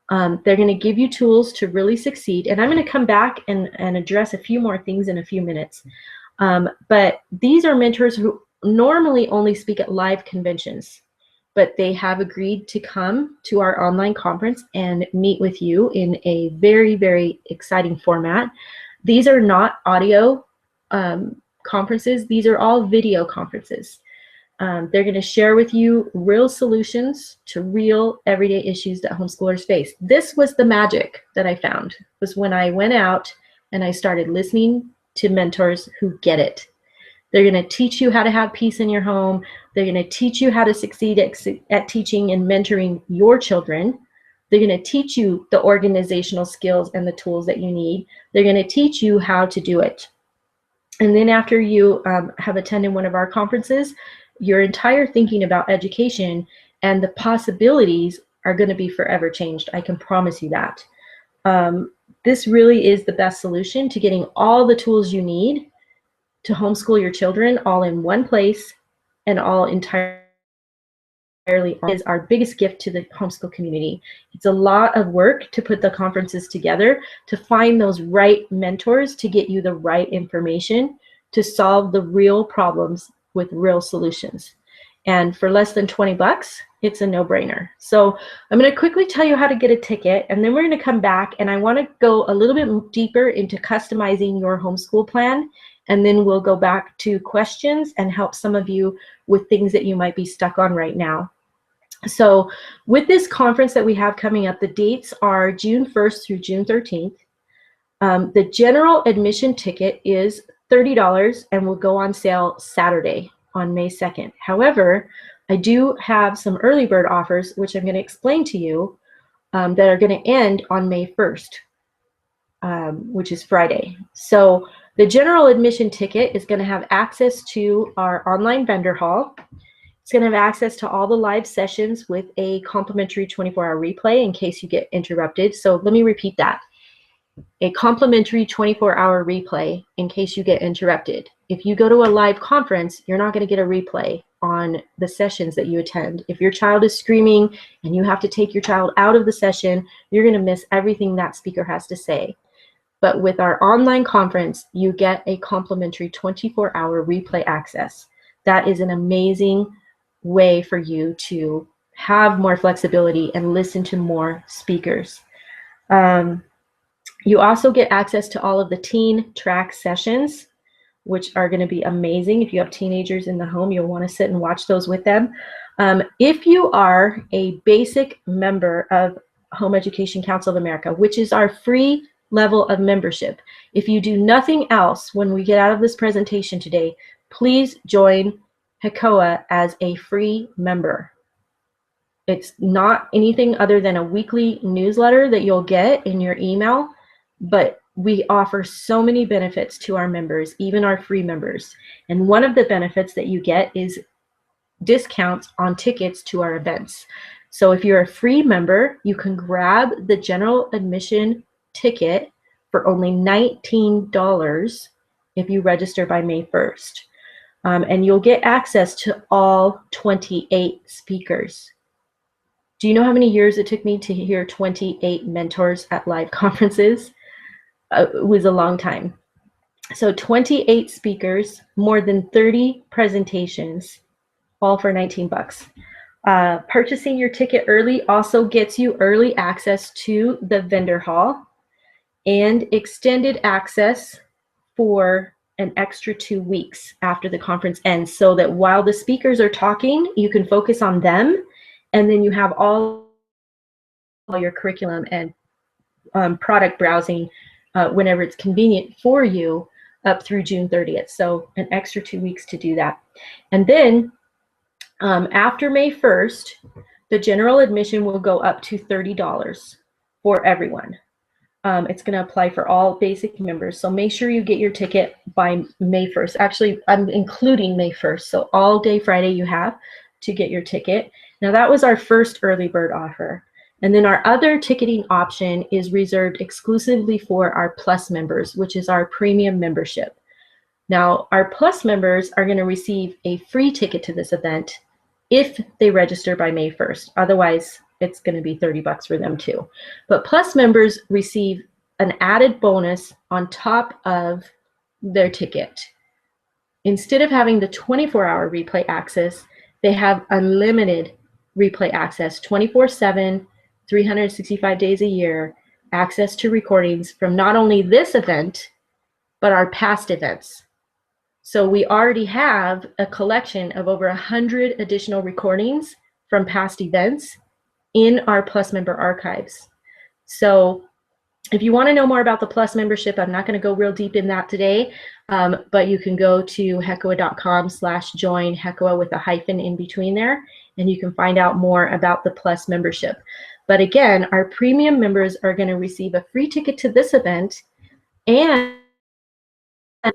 They're going to give you tools to really succeed, and I'm going to come back and address a few more things in a few minutes. But these are mentors who normally only speak at live conventions, but they have agreed to come to our online conference and meet with you in a very, very exciting format. These are not audio conferences. These are all video conferences. They're going to share with you real solutions to real everyday issues that homeschoolers face. This was the magic that I found, was when I went out and I started listening to mentors who get it. They're going to teach you how to have peace in your home. They're going to teach you how to succeed at teaching and mentoring your children. They're going to teach you the organizational skills and the tools that you need. They're going to teach you how to do it. And then after you have attended one of our conferences, your entire thinking about education and the possibilities are going to be forever changed. I can promise you that. this really is the best solution to getting all the tools you need to homeschool your children all in one place and all entirely is our biggest gift to the homeschool community. It's a lot of work to put the conferences together, to find those right mentors to get you the right information to solve the real problems with real solutions. And for less than 20 bucks, it's a no-brainer. So I'm going to quickly tell you how to get a ticket, and then we're going to come back and I want to go a little bit deeper into customizing your homeschool plan, and then we'll go back to questions and help some of you with things that you might be stuck on right now. So with this conference that we have coming up, the dates are June 1st through June 13th. The general admission ticket is $30 and will go on sale Saturday on May 2nd. However, I do have some early bird offers, which I'm going to explain to you, that are going to end on May 1st, which is Friday. So the general admission ticket is going to have access to our online vendor hall. It's going to have access to all the live sessions with a complimentary 24-hour replay in case you get interrupted. So let me repeat that. A complimentary 24-hour replay in case you get interrupted. If you go to a live conference, you're not going to get a replay on the sessions that you attend. If your child is screaming and you have to take your child out of the session, you're going to miss everything that speaker has to say. But with our online conference, you get a complimentary 24-hour replay access. That is an amazing way for you to have more flexibility and listen to more speakers. You also get access to all of the teen track sessions, which are going to be amazing. If you have teenagers in the home, you'll want to sit and watch those with them. If you are a basic member of Home Education Council of America, which is our free level of membership, if you do nothing else when we get out of this presentation today, please join HECOA as a free member. It's not anything other than a weekly newsletter that you'll get in your email, but we offer so many benefits to our members, even our free members. And one of the benefits that you get is discounts on tickets to our events. So if you're a free member, you can grab the general admission ticket for only $19 if you register by May 1st. And you'll get access to all 28 speakers. Do you know how many years it took me to hear 28 mentors at live conferences? It was a long time. So 28 speakers, more than 30 presentations, all for 19 bucks. Purchasing your ticket early also gets you early access to the vendor hall and extended access for an extra 2 weeks after the conference ends, so that while the speakers are talking, you can focus on them, and then you have all your curriculum and product browsing whenever it's convenient for you up through June 30th. So an extra 2 weeks to do that. And then after May 1st, the general admission will go up to $30 for everyone. It's going to apply for all basic members. So make sure you get your ticket by May 1st. Actually, I'm including May 1st. So all day Friday you have to get your ticket. Now that was our first early bird offer. And then our other ticketing option is reserved exclusively for our Plus members, which is our premium membership. Now, our Plus members are going to receive a free ticket to this event if they register by May 1st. Otherwise, it's going to be 30 bucks for them too. But Plus members receive an added bonus on top of their ticket. Instead of having the 24-hour replay access, they have unlimited replay access, 24/7, 365 days a year, access to recordings from not only this event, but our past events. So we already have a collection of over 100 additional recordings from past events in our Plus member archives. So if you want to know more about the Plus membership, I'm not going to go real deep in that today, but you can go to hecoa.com/join, HECOA with a hyphen in between there, and you can find out more about the Plus membership. But again, our premium members are going to receive a free ticket to this event and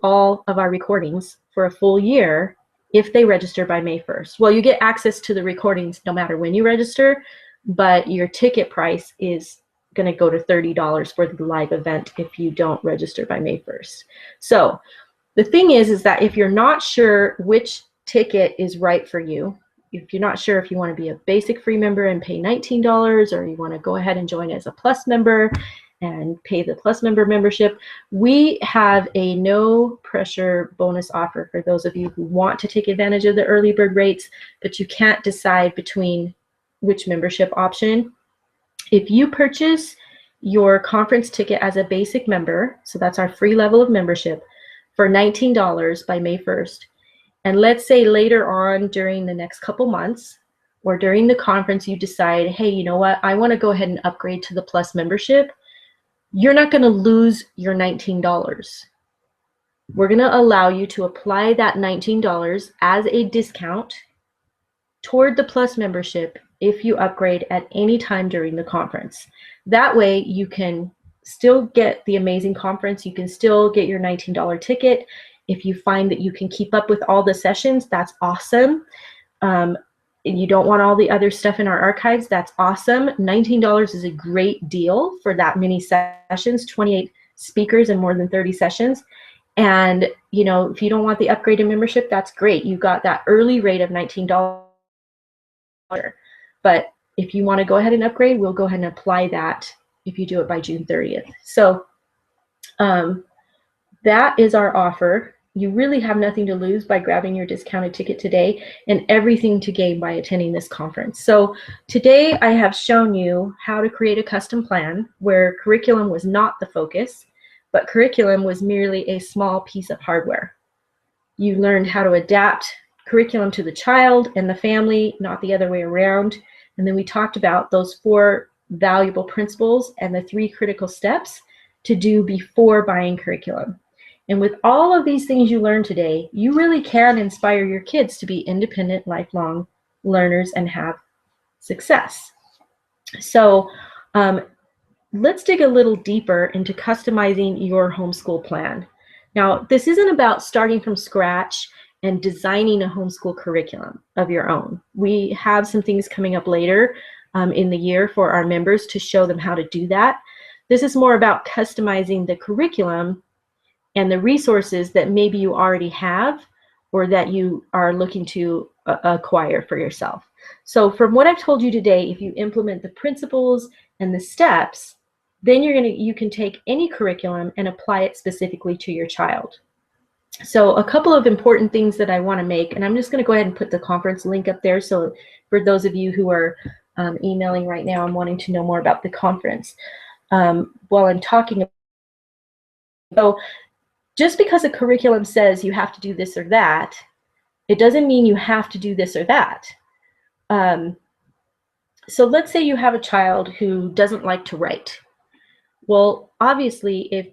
all of our recordings for a full year if they register by May 1st. Well, you get access to the recordings no matter when you register, but your ticket price is going to go to $30 for the live event if you don't register by May 1st. So the thing is that if you're not sure which ticket is right for you, if you're not sure if you want to be a basic free member and pay $19, or you want to go ahead and join as a plus member and pay the plus member membership, we have a no pressure bonus offer for those of you who want to take advantage of the early bird rates, but you can't decide between which membership option. If you purchase your conference ticket as a basic member, so that's our free level of membership, for $19 by May 1st, and let's say later on during the next couple months or during the conference you decide, hey, you know what, I want to go ahead and upgrade to the plus membership, you're not going to lose your $19. We're going to allow you to apply that $19 as a discount toward the plus membership if you upgrade at any time during the conference. That way you can still get the amazing conference, you can still get your $19 ticket. If you find that you can keep up with all the sessions, that's awesome. And you don't want all the other stuff in our archives, that's awesome. $19 is a great deal for that many sessions, 28 speakers and more than 30 sessions. And you know, if you don't want the upgraded membership, that's great. You got that early rate of $19. But if you want to go ahead and upgrade, we'll go ahead and apply that if you do it by June 30th. So that is our offer. You really have nothing to lose by grabbing your discounted ticket today, and everything to gain by attending this conference. So today I have shown you how to create a custom plan where curriculum was not the focus, but curriculum was merely a small piece of hardware. You learned how to adapt curriculum to the child and the family, not the other way around. And then we talked about those 4 valuable principles and the 3 critical steps to do before buying curriculum. And with all of these things you learned today, you really can inspire your kids to be independent, lifelong learners and have success. So let's dig a little deeper into customizing your homeschool plan. Now, this isn't about starting from scratch and designing a homeschool curriculum of your own. We have some things coming up later in the year for our members to show them how to do that. This is more about customizing the curriculum and the resources that maybe you already have or that you are looking to acquire for yourself. So from what I've told you today, if you implement the principles and the steps, then you can take any curriculum and apply it specifically to your child. So a couple of important things that I want to make, and I'm just going to go ahead and put the conference link up there. So for those of you who are emailing right now and wanting to know more about the conference, while I'm talking about, so just because a curriculum says you have to do this or that, it doesn't mean you have to do this or that. So let's say you have a child who doesn't like to write. Well, obviously, if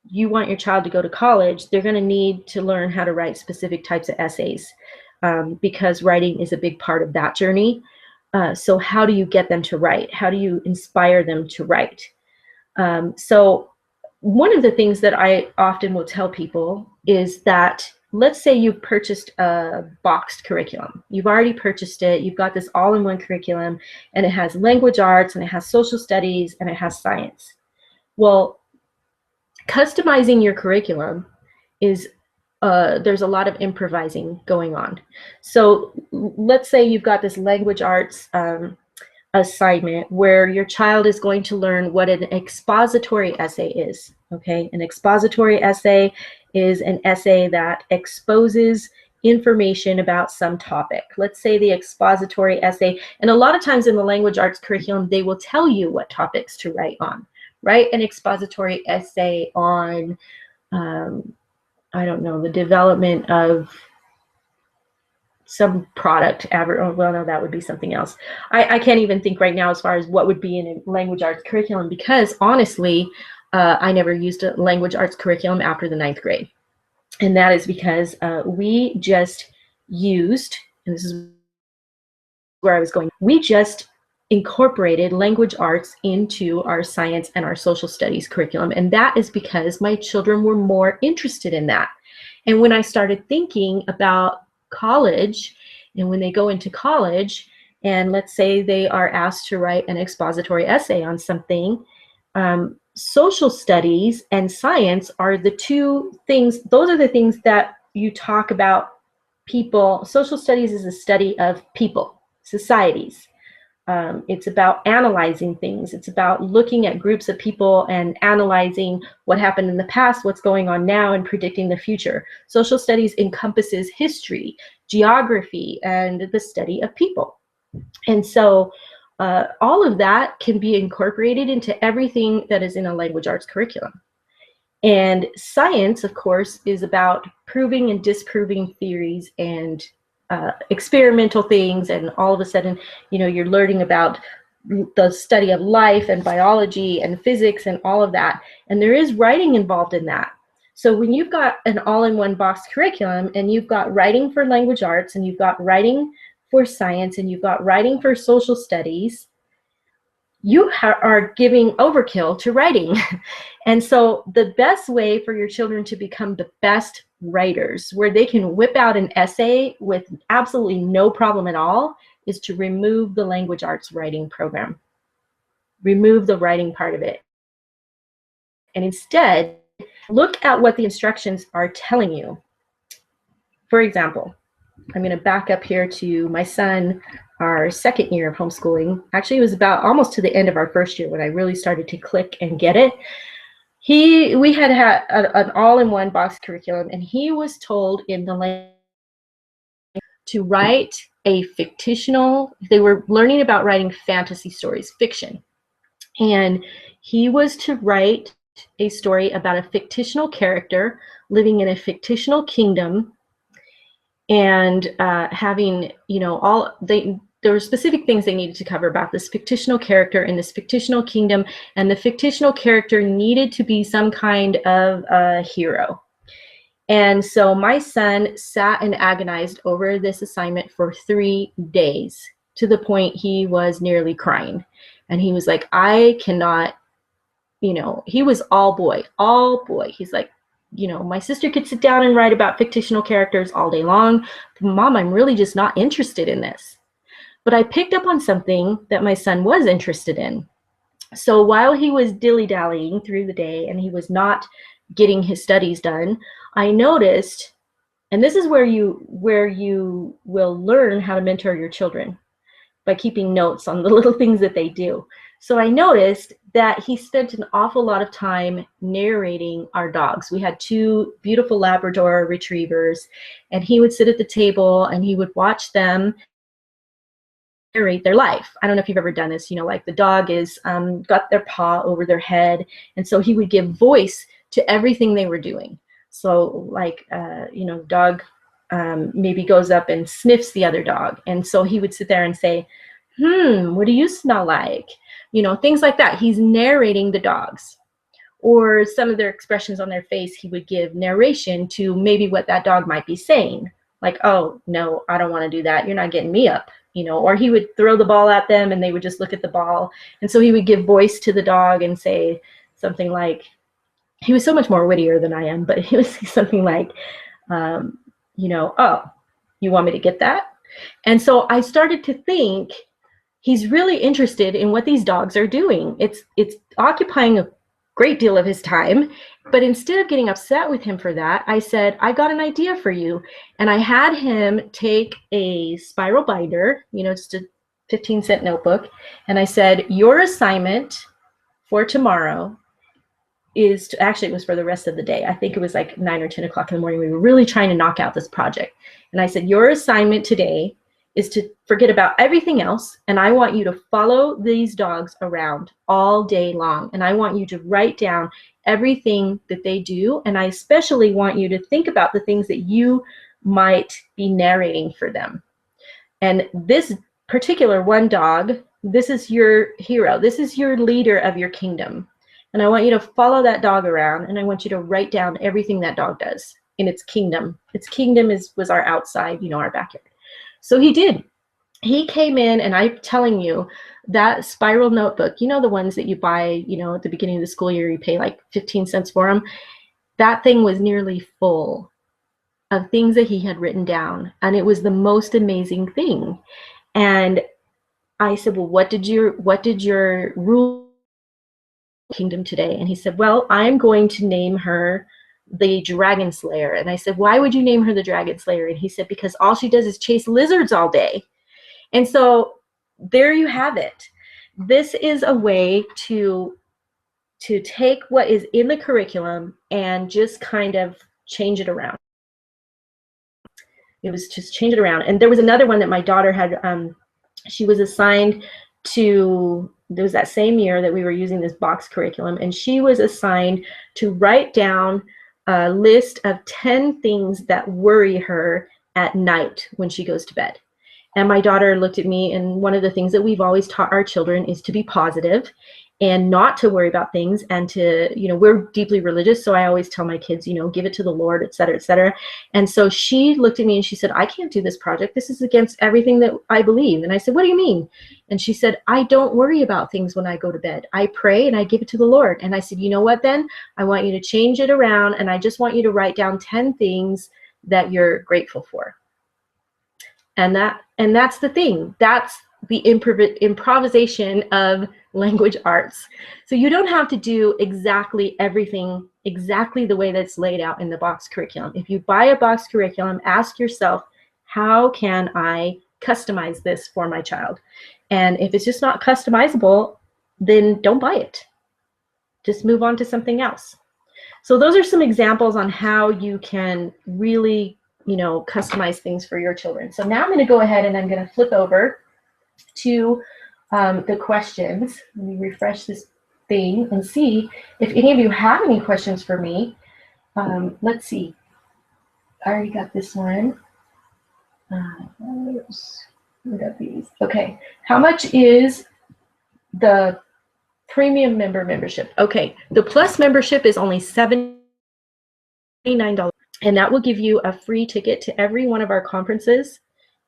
you want your child to go to college, they're going to need to learn how to write specific types of essays because writing is a big part of that journey. So how do you get them to write? How do you inspire them to write? So one of the things that I often will tell people is that, let's say you've purchased a boxed curriculum. You've already purchased it. You've got this all-in-one curriculum, and it has language arts, and it has social studies, and it has science. Well, customizing your curriculum is, there's a lot of improvising going on. So let's say you've got this language arts assignment where your child is going to learn what an expository essay is. Okay, an expository essay is an essay that exposes information about some topic. Let's say the expository essay, and a lot of times in the language arts curriculum, they will tell you what topics to write on. Write an expository essay on, I don't know, the development of some product. Well, no, that would be something else. I can't even think right now as far as what would be in a language arts curriculum, because honestly, I never used a language arts curriculum after the 9th grade. And that is because we just used, and this is where I was going, we just incorporated language arts into our science and our social studies curriculum. And that is because my children were more interested in that. And when I started thinking about college, and when they go into college, and let's say they are asked to write an expository essay on something, Social studies and science are the two things, those are the things that you talk about people. Social studies is a study of people, societies. It's about analyzing things. It's about looking at groups of people and analyzing what happened in the past, what's going on now, and predicting the future. Social studies encompasses history, geography, and the study of people. And so all of that can be incorporated into everything that is in a language arts curriculum. And science, of course, is about proving and disproving theories and experimental things. And all of a sudden, you know, you're learning about the study of life and biology and physics and all of that. And there is writing involved in that. So when you've got an all-in-one box curriculum and you've got writing for language arts and you've got writing for science and you've got writing for social studies, you are giving overkill to writing. And so the best way for your children to become the best writers, where they can whip out an essay with absolutely no problem at all, is to remove the language arts writing program. Remove the writing part of it. And instead, look at what the instructions are telling you. For example, I'm going to back up here to my son, our second year of homeschooling. Actually, it was about almost to the end of our first year when I really started to click and get it. We had an all-in-one box curriculum, and he was told in the language to write a fictional, they were learning about writing fantasy stories, fiction. And he was to write a story about a fictional character living in a fictional kingdom and having, you know, there were specific things they needed to cover about this fictional character in this fictional kingdom, and the fictional character needed to be some kind of a hero. And so my son sat and agonized over this assignment for 3 days, to the point he was nearly crying. And he was like, I cannot, you know, he was all boy. He's like, you know, my sister could sit down and write about fictional characters all day long. Mom, I'm really just not interested in this. But I picked up on something that my son was interested in. So while he was dilly-dallying through the day and he was not getting his studies done, I noticed, and this is where you will learn how to mentor your children, by keeping notes on the little things that they do. So I noticed that he spent an awful lot of time narrating our dogs. We had 2 beautiful Labrador retrievers, and he would sit at the table and he would watch them narrate their life. I don't know if you've ever done this, you know, like the dog is got their paw over their head, and so he would give voice to everything they were doing. So like, you know, dog maybe goes up and sniffs the other dog. And so he would sit there and say, what do you smell like? You know, things like that. He's narrating the dogs. Or some of their expressions on their face, he would give narration to maybe what that dog might be saying. Like, oh, no, I don't want to do that. You're not getting me up. You know, or he would throw the ball at them and they would just look at the ball. And so he would give voice to the dog and say something like, he was so much more wittier than I am, but he would say something like, you know, oh, you want me to get that? And so I started to think, he's really interested in what these dogs are doing. It's occupying a great deal of his time. But instead of getting upset with him for that, I said, I got an idea for you. And I had him take a spiral binder, you know, just a 15-cent notebook. And I said, your assignment for tomorrow is to, actually it was for the rest of the day. I think it was like 9 or 10 o'clock in the morning. We were really trying to knock out this project. And I said, your assignment today is to forget about everything else. And I want you to follow these dogs around all day long. And I want you to write down everything that they do. And I especially want you to think about the things that you might be narrating for them. And this particular one dog, this is your hero. This is your leader of your kingdom. And I want you to follow that dog around, and I want you to write down everything that dog does in its kingdom. Its kingdom was our outside, you know, our backyard. So he did. He came in, and I'm telling you, that spiral notebook, you know, the ones that you buy, you know, at the beginning of the school year, you pay like 15 cents for them. That thing was nearly full of things that he had written down. And it was the most amazing thing. And I said, well, what did your rule Kingdom today? And he said, well, I'm going to name her the Dragon Slayer. And I said, why would you name her the Dragon Slayer? And he said, because all she does is chase lizards all day. And so there you have it. This is a way to take what is in the curriculum and just kind of change it around. It was just change it around. And there was another one that my daughter had, she was assigned to, there was that same year that we were using this box curriculum, and she was assigned to write down a list of 10 things that worry her at night when she goes to bed. And my daughter looked at me, and one of the things that we've always taught our children is to be positive and not to worry about things, and to, you know, we're deeply religious, so I always tell my kids, you know, give it to the Lord, et cetera, et cetera. And so she looked at me and she said, I can't do this project. This is against everything that I believe. And I said, what do you mean? And she said, I don't worry about things when I go to bed. I pray and I give it to the Lord. And I said, you know what then? I want you to change it around, and I just want you to write down 10 things that you're grateful for. And that's the thing. That's the improvisation of language arts. So you don't have to do exactly everything exactly the way that's laid out in the box curriculum. If you buy a box curriculum, ask yourself, how can I customize this for my child? And if it's just not customizable, then don't buy it. Just move on to something else. So those are some examples on how you can really, you know, customize things for your children. So now I'm going to go ahead and I'm going to flip over to the questions. Let me refresh this thing and see if any of you have any questions for me. Let's see. I already got this one. We got these. Okay. How much is the premium membership? Okay. The plus membership is only $79, and that will give you a free ticket to every one of our conferences.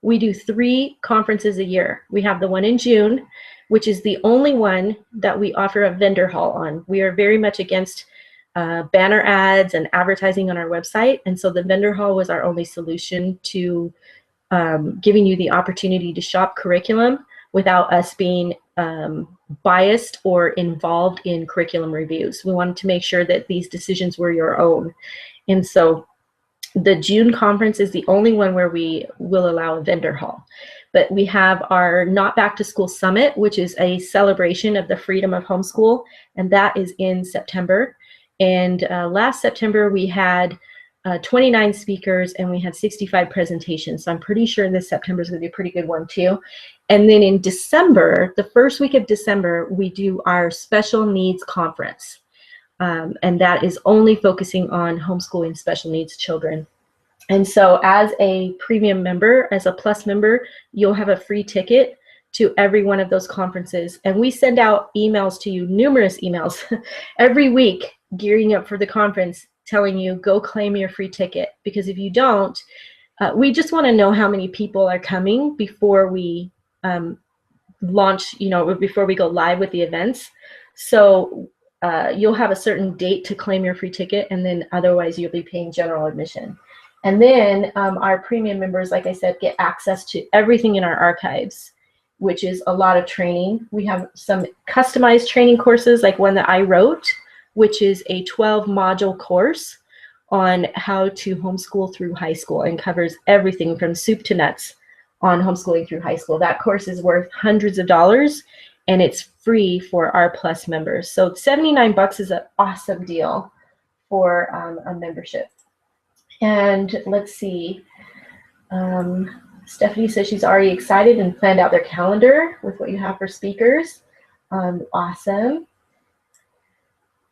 We do 3 conferences a year. We have the one in June, which is the only one that we offer a vendor hall on. We are very much against banner ads and advertising on our website. And so the vendor hall was our only solution to giving you the opportunity to shop curriculum without us being biased or involved in curriculum reviews. We wanted to make sure that these decisions were your own. And so the June conference is the only one where we will allow a vendor hall. But we have our Not Back to School Summit, which is a celebration of the freedom of homeschool, and that is in September. And last September we had 29 speakers and we had 65 presentations. So I'm pretty sure this September is going to be a pretty good one too. And then in December, the first week of December, we do our special needs conference. And that is only focusing on homeschooling special needs children. And so as a premium member, as a plus member, you'll have a free ticket to every one of those conferences. And we send out emails to you, numerous emails, every week gearing up for the conference, telling you, go claim your free ticket. Because if you don't, we just want to know how many people are coming before we launch, you know, before we go live with the events. So you'll have a certain date to claim your free ticket, and then otherwise you'll be paying general admission. And then our premium members, like I said, get access to everything in our archives, which is a lot of training. We have some customized training courses, like one that I wrote, which is a 12-module course on how to homeschool through high school, and covers everything from soup to nuts on homeschooling through high school. That course is worth hundreds of dollars, and it's free for our plus members. So $79 is an awesome deal for a membership. And let's see, Stephanie says she's already excited and planned out their calendar with what you have for speakers. Awesome.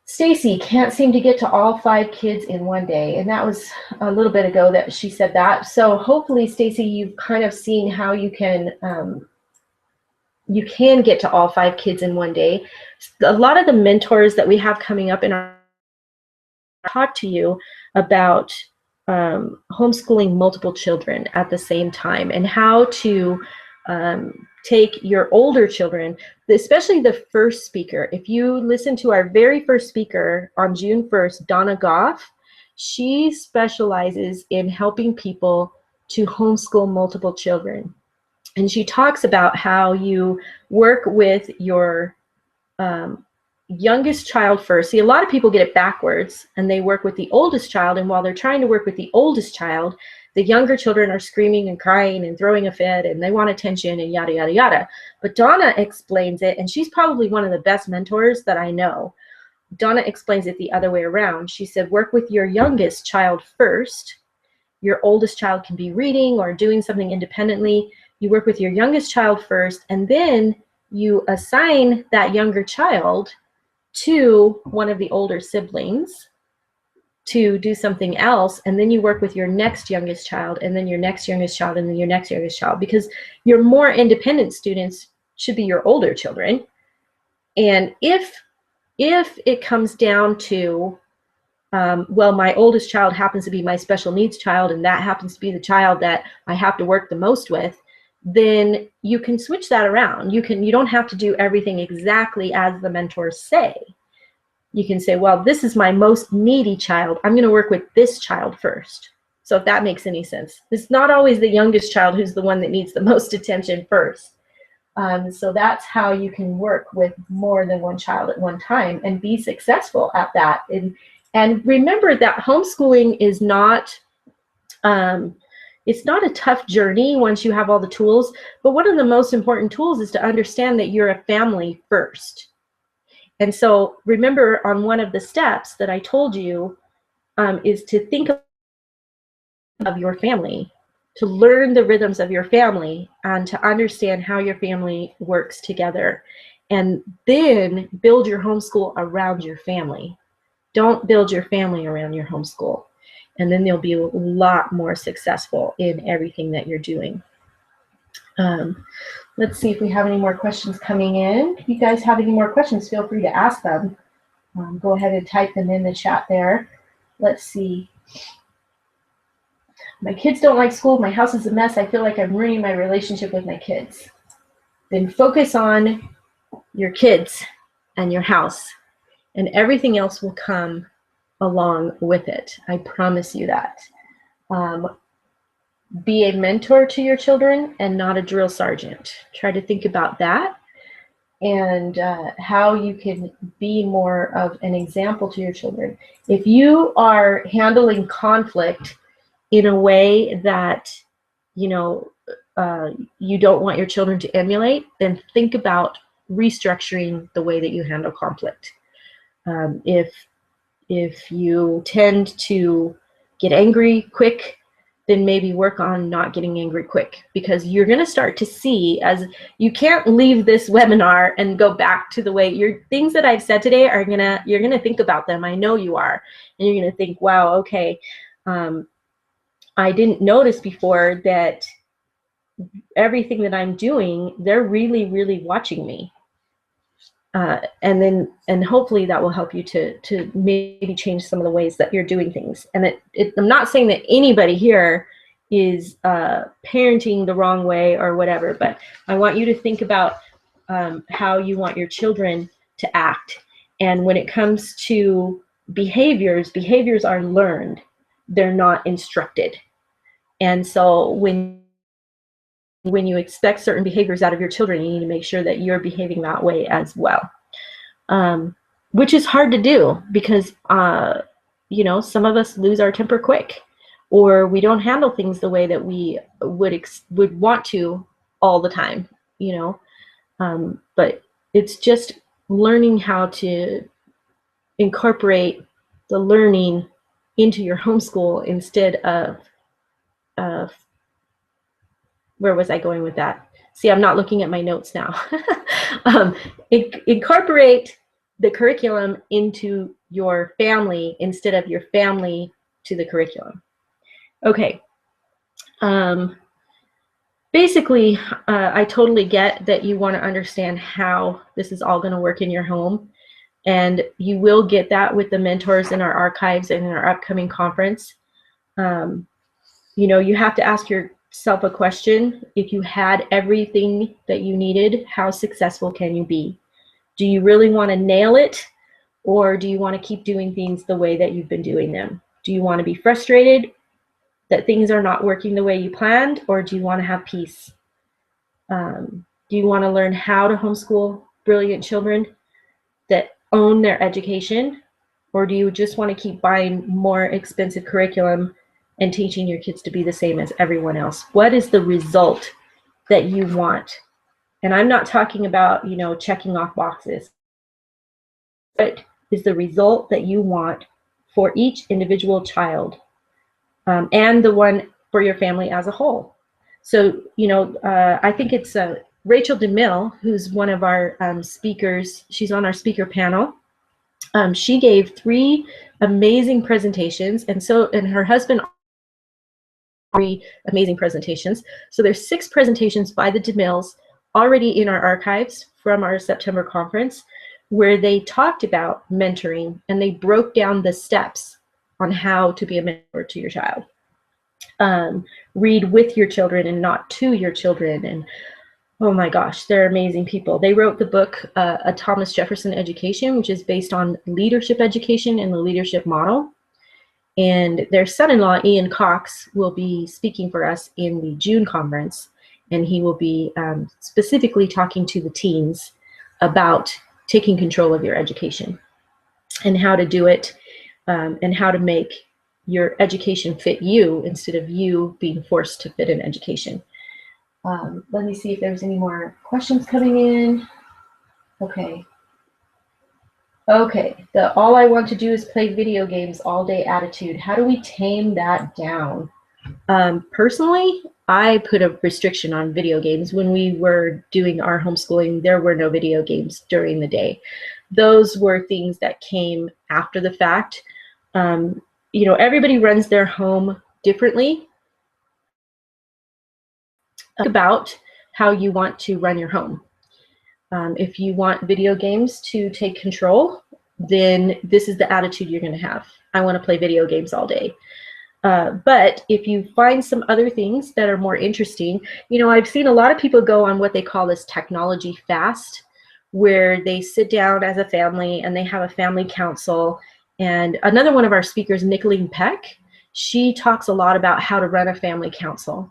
Stacy can't seem to get to all 5 kids in one day. And that was a little bit ago that she said that. So hopefully, Stacy, you've kind of seen how you can get to all 5 kids in one day. A lot of the mentors that we have coming up in our talk to you about homeschooling multiple children at the same time, and how to take your older children, especially the first speaker. If you listen to our very first speaker on June 1st, Donna Goff, she specializes in helping people to homeschool multiple children. And she talks about how you work with your youngest child first. See, a lot of people get it backwards and they work with the oldest child, and while they're trying to work with the oldest child, the younger children are screaming and crying and throwing a fit and they want attention and yada, yada, yada. But Donna explains it, and she's probably one of the best mentors that I know. Donna explains it the other way around. She said, work with your youngest child first. Your oldest child can be reading or doing something independently. You work with your youngest child first, and then you assign that younger child to one of the older siblings to do something else, and then you work with your next youngest child, and then your next youngest child, and then your next youngest child, because your more independent students should be your older children. And if it comes down to, well, my oldest child happens to be my special needs child, and that happens to be the child that I have to work the most with, then you can switch that around. You don't have to do everything exactly as the mentors say. You can say, well, this is my most needy child. I'm going to work with this child first. So if that makes any sense. It's not always the youngest child who's the one that needs the most attention first. So that's how you can work with more than one child at one time and be successful at that. And remember that homeschooling is not, it's not a tough journey once you have all the tools, but one of the most important tools is to understand that you're a family first. And so remember, on one of the steps that I told you is to think of your family, to learn the rhythms of your family, and to understand how your family works together. And then build your homeschool around your family. Don't build your family around your homeschool. And then you'll be a lot more successful in everything that you're doing. Let's see if we have any more questions coming in. If you guys have any more questions, feel free to ask them. Go ahead and type them in the chat there. Let's see. My kids don't like school. My house is a mess. I feel like I'm ruining my relationship with my kids. Then focus on your kids and your house, and everything else will come along with it. I promise you that. Be a mentor to your children and not a drill sergeant. Try to think about that, and how you can be more of an example to your children. If you are handling conflict in a way that, you know, you don't want your children to emulate, then think about restructuring the way that you handle conflict. If you tend to get angry quick, then maybe work on not getting angry quick, because you're going to start to see, as you can't leave this webinar and go back to the way your things that I've said today are you're going to think about them. I know you are. And you're going to think, wow, okay, I didn't notice before that everything that I'm doing, they're really, really watching me. And hopefully that will help you to maybe change some of the ways that you're doing things. And I'm not saying that anybody here is parenting the wrong way or whatever, but I want you to think about how you want your children to act. And when it comes to behaviors are learned. They're not instructed. And so when you expect certain behaviors out of your children, you need to make sure that you're behaving that way as well, which is hard to do because, you know, some of us lose our temper quick, or we don't handle things the way that we would want to all the time, you know. But it's just learning how to incorporate the learning into your homeschool instead of where was I going with that? See, I'm not looking at my notes now. Incorporate the curriculum into your family instead of your family to the curriculum. Okay. Basically, I totally get that you want to understand how this is all going to work in your home. And you will get that with the mentors in our archives and in our upcoming conference. You know, you have to ask yourself a question. If you had everything that you needed, how successful can you be? Do you really want to nail it? Or do you want to keep doing things the way that you've been doing them? Do you want to be frustrated that things are not working the way you planned? Or do you want to have peace? Do you want to learn how to homeschool brilliant children that own their education, or do you just want to keep buying more expensive curriculum and teaching your kids to be the same as everyone else? What is the result that you want? And I'm not talking about, you know, checking off boxes. What is the result that you want for each individual child, and the one for your family as a whole? So, you know, I think it's Rachel DeMille, who's one of our speakers. She's on our speaker panel. She gave 3 amazing presentations, and her husband 3 amazing presentations. So there's 6 presentations by the DeMilles already in our archives from our September conference, where they talked about mentoring and they broke down the steps on how to be a mentor to your child. Read with your children and not to your children. And oh my gosh, they're amazing people. They wrote the book, A Thomas Jefferson Education, which is based on leadership education and the leadership model. And their son-in-law, Ian Cox, will be speaking for us in the June conference. And he will be specifically talking to the teens about taking control of your education and how to do it, and how to make your education fit you instead of you being forced to fit an education. Let me see if there's any more questions coming in. Okay. Okay, the all I want to do is play video games all day attitude. How do we tame that down? Personally, I put a restriction on video games. When we were doing our homeschooling, there were no video games during the day. Those were things that came after the fact. You know, everybody runs their home differently. Think about how you want to run your home. If you want video games to take control, then this is the attitude you're going to have. I want to play video games all day. But if you find some other things that are more interesting, you know, I've seen a lot of people go on what they call this technology fast, where they sit down as a family and they have a family council. And another one of our speakers, Nicolene Peck, she talks a lot about how to run a family council.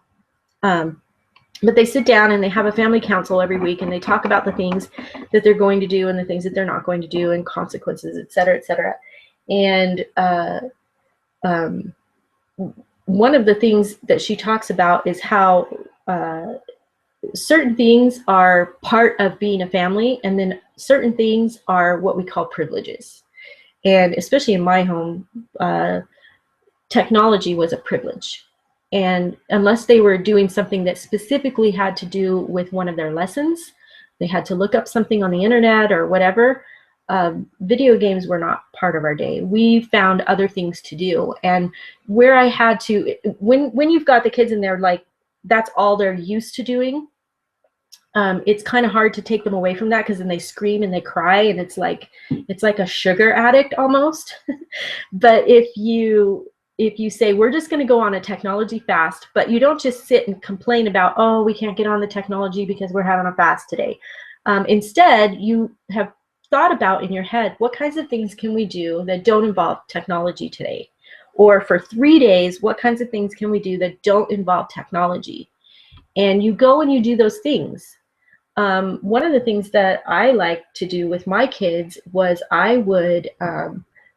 But they sit down and they have a family council every week, and they talk about the things that they're going to do and the things that they're not going to do and consequences, et cetera, et cetera. And one of the things that she talks about is how certain things are part of being a family, and then certain things are what we call privileges. And especially in my home, technology was a privilege. And unless they were doing something that specifically had to do with one of their lessons, they had to look up something on the internet or whatever, video games were not part of our day. We found other things to do. And where I had to, when you've got the kids and they're like, that's all they're used to doing, it's kind of hard to take them away from that, because then they scream and they cry, and it's like a sugar addict almost. But if you say, we're just going to go on a technology fast, but you don't just sit and complain about, oh, we can't get on the technology because we're having a fast today. Instead, you have thought about in your head, what kinds of things can we do that don't involve technology today? Or for 3 days, what kinds of things can we do that don't involve technology? And you go and you do those things. One of the things that I like to do with my kids was I would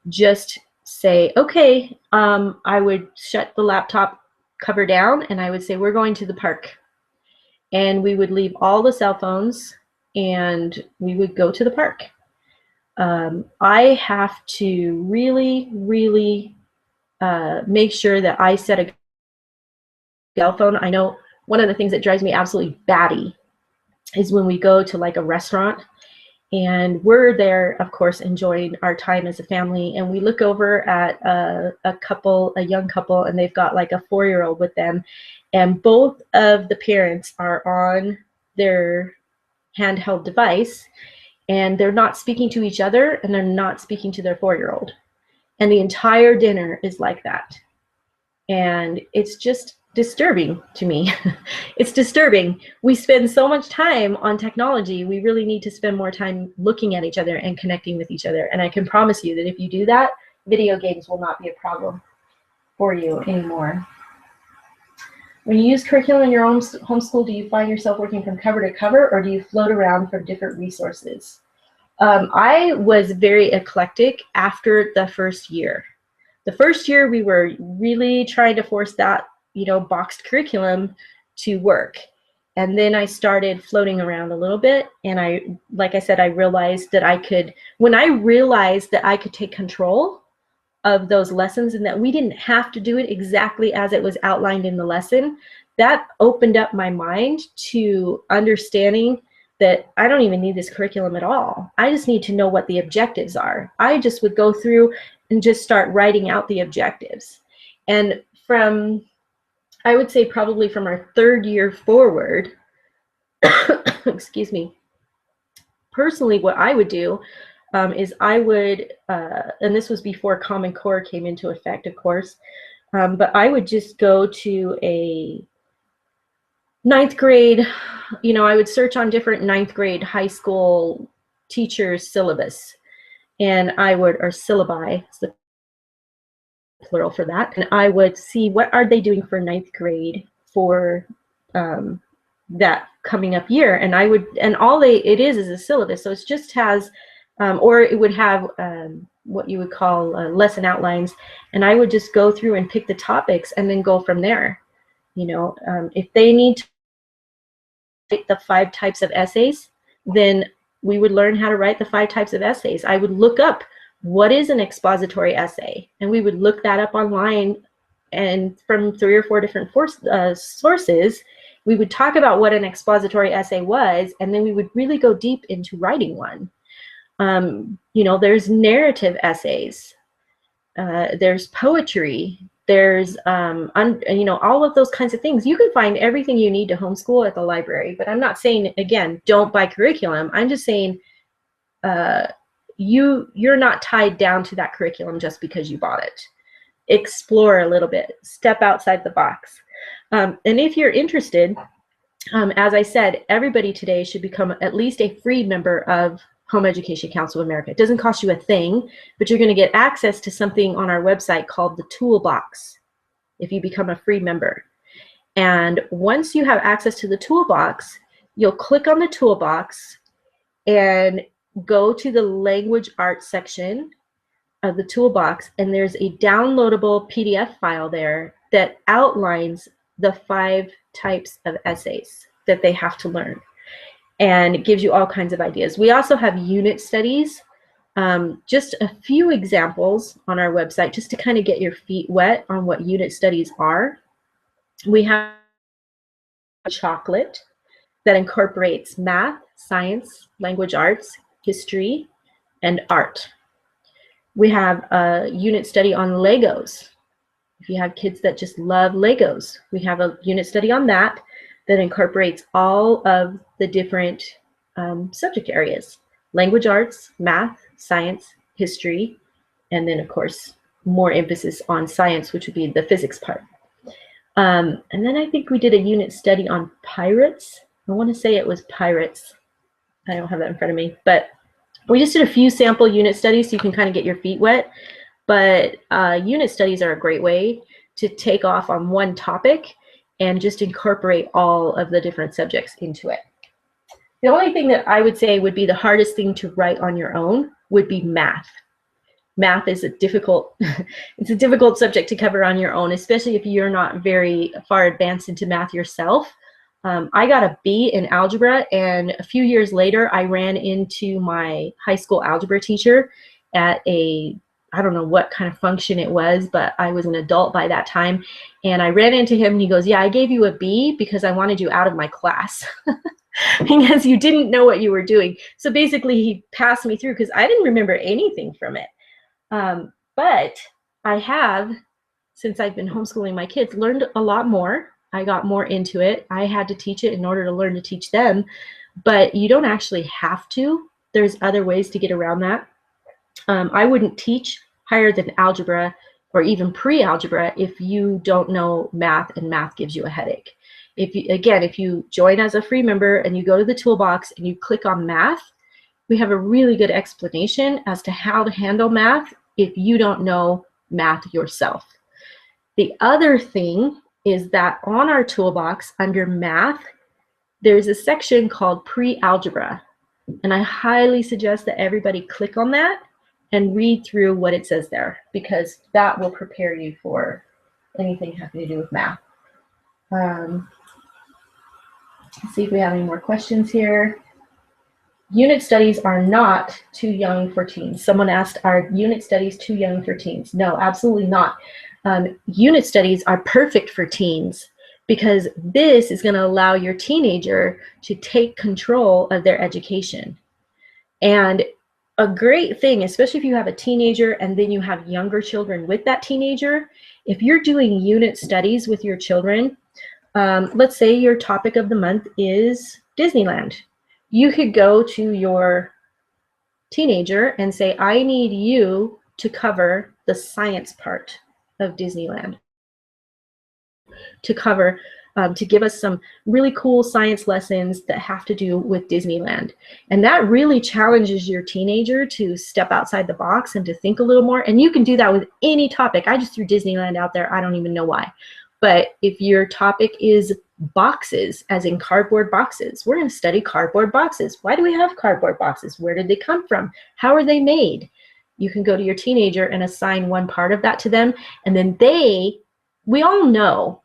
just say, okay, I would shut the laptop cover down and I would say, we're going to the park. And we would leave all the cell phones and we would go to the park. I have to really, really make sure that I set a cell phone. I know one of the things that drives me absolutely batty is when we go to like a restaurant and we're there, of course, enjoying our time as a family, and we look over at a young couple, and they've got like a 4-year-old with them, and both of the parents are on their handheld device, and they're not speaking to each other, and they're not speaking to their 4-year-old. And the entire dinner is like that. And it's just disturbing to me. It's disturbing. We spend so much time on technology. We really need to spend more time looking at each other and connecting with each other. And I can promise you that if you do that, video games will not be a problem for you anymore. When you use curriculum in your own homeschool, do you find yourself working from cover to cover, or do you float around from different resources? I was very eclectic after the first year. The first year we were really trying to force that, boxed curriculum to work. And then I started floating around a little bit. And like I said, I realized that when I realized that I could take control of those lessons and that we didn't have to do it exactly as it was outlined in the lesson, that opened up my mind to understanding that I don't even need this curriculum at all. I just need to know what the objectives are. I just would go through and just start writing out the objectives. And I would say probably from our third year forward, excuse me, personally what I would do is I would, and this was before Common Core came into effect, of course, but I would just go to a ninth grade, I would search on different ninth grade high school teachers' syllabus, and or syllabi, is the plural for that, and I would see what are they doing for ninth grade for that coming up year, and it is a syllabus, so it just has, or it would have what you would call lesson outlines, and I would just go through and pick the topics and then go from there. If they need to write the 5 types of essays, then we would learn how to write the 5 types of essays. I would look up what is an expository essay, and we would look that up online, and from 3 or 4 different sources, we would talk about what an expository essay was, and then we would really go deep into writing one. There's narrative essays, there's poetry, there's all of those kinds of things. You can find everything you need to homeschool at the library, but I'm not saying, again, don't buy curriculum. I'm just saying you're not tied down to that curriculum just because you bought it. Explore a little bit, step outside the box. And if you're interested, as I said, everybody today should become at least a free member of Home Education Council of America. It doesn't cost you a thing, but you're going to get access to something on our website called the Toolbox if you become a free member. And once you have access to the Toolbox, you'll click on the Toolbox and go to the language arts section of the Toolbox, and there's a downloadable PDF file there that outlines the 5 types of essays that they have to learn, and it gives you all kinds of ideas. We also have unit studies, just a few examples on our website just to kind of get your feet wet on what unit studies are. We have chocolate that incorporates math, science, language arts, history, and art. We have a unit study on Legos. If you have kids that just love Legos, we have a unit study on that incorporates all of the different subject areas: language arts, math, science, history, and then of course more emphasis on science, which would be the physics part. And then I think we did a unit study on pirates. I want to say it was pirates. I don't have that in front of me, but we just did a few sample unit studies so you can kind of get your feet wet. But unit studies are a great way to take off on one topic and just incorporate all of the different subjects into it. The only thing that I would say would be the hardest thing to write on your own would be math. Math is it's a difficult subject to cover on your own, especially if you're not very far advanced into math yourself. I got a B in algebra, and a few years later, I ran into my high school algebra teacher at I don't know what kind of function it was, but I was an adult by that time. And I ran into him and he goes, "Yeah, I gave you a B because I wanted you out of my class because you didn't know what you were doing." So basically he passed me through because I didn't remember anything from it. But I have, since I've been homeschooling my kids, learned a lot more. I got more into it. I had to teach it in order to learn to teach them, but you don't actually have to. There's other ways to get around that. I wouldn't teach higher than algebra or even pre-algebra if you don't know math and math gives you a headache. If you join as a free member and you go to the Toolbox and you click on math, we have a really good explanation as to how to handle math if you don't know math yourself. The other thing is that on our Toolbox under math, there's a section called pre-algebra. And I highly suggest that everybody click on that and read through what it says there, because that will prepare you for anything having to do with math. Let's see if we have any more questions here. Unit studies are not too young for teens. Someone asked, are unit studies too young for teens? No, absolutely not. Unit studies are perfect for teens because this is going to allow your teenager to take control of their education. And a great thing, especially if you have a teenager and then you have younger children with that teenager, if you're doing unit studies with your children, let's say your topic of the month is Disneyland. You could go to your teenager and say, I need you to cover the science part of Disneyland, to cover, to give us some really cool science lessons that have to do with Disneyland. And that really challenges your teenager to step outside the box and to think a little more. And you can do that with any topic. I just threw Disneyland out there. I don't even know why. But if your topic is boxes, as in cardboard boxes, we're going to study cardboard boxes. Why do we have cardboard boxes? Where did they come from? How are they made? You can go to your teenager and assign one part of that to them. And then we all know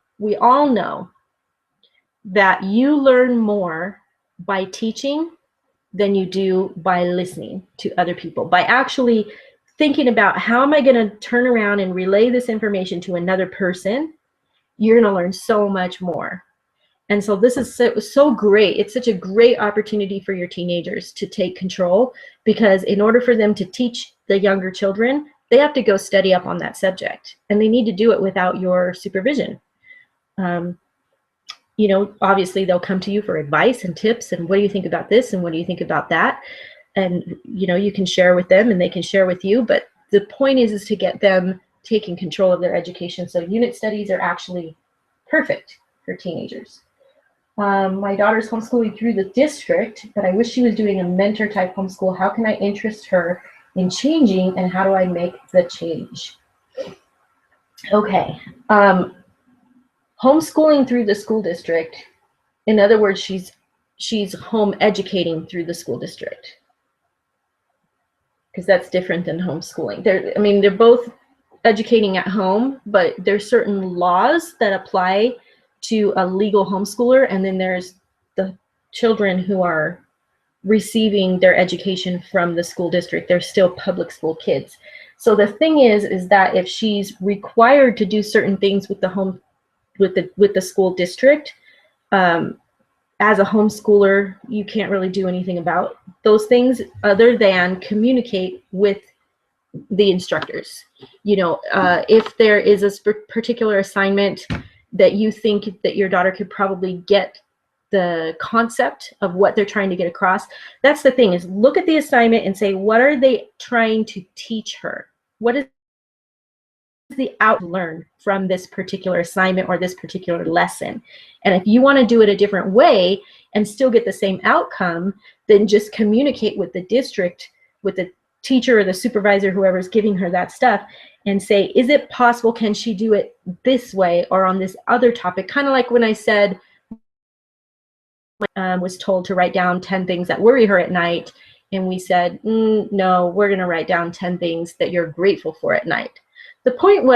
that you learn more by teaching than you do by listening to other people. By actually thinking about, how am I going to turn around and relay this information to another person? You're going to learn so much more. And so this is so great. It's such a great opportunity for your teenagers to take control, because in order for them to teach the younger children, they have to go study up on that subject, and they need to do it without your supervision. You know, obviously they'll come to you for advice and tips, and what do you think about this, and what do you think about that? And, you know, you can share with them and they can share with you, but the point is to get them taking control of their education. So unit studies are actually perfect for teenagers. My daughter's homeschooling through the district, but I wish she was doing a mentor type homeschool. How can I interest her in changing, and how do I make the change? Okay. Homeschooling through the school district, in other words, she's home educating through the school district, because that's different than homeschooling. They're both educating at home, but there's certain laws that apply to a legal homeschooler, and then there's the children who are receiving their education from the school district. They're still public school kids. So the thing is that if she's required to do certain things with the school district, as a homeschooler, you can't really do anything about those things other than communicate with the instructors. You know, if there is a particular assignment that you think that your daughter could probably get the concept of what they're trying to get across, that's the thing, is look at the assignment and say, what are they trying to teach her? What is the learn from this particular assignment or this particular lesson? And if you want to do it a different way and still get the same outcome, then just communicate with the district, with the teacher or the supervisor, whoever's giving her that stuff, and say, is it possible, can she do it this way or on this other topic? Kind of like when I said, was told to write down 10 things that worry her at night, and we said, no, we're going to write down 10 things that you're grateful for at night. The point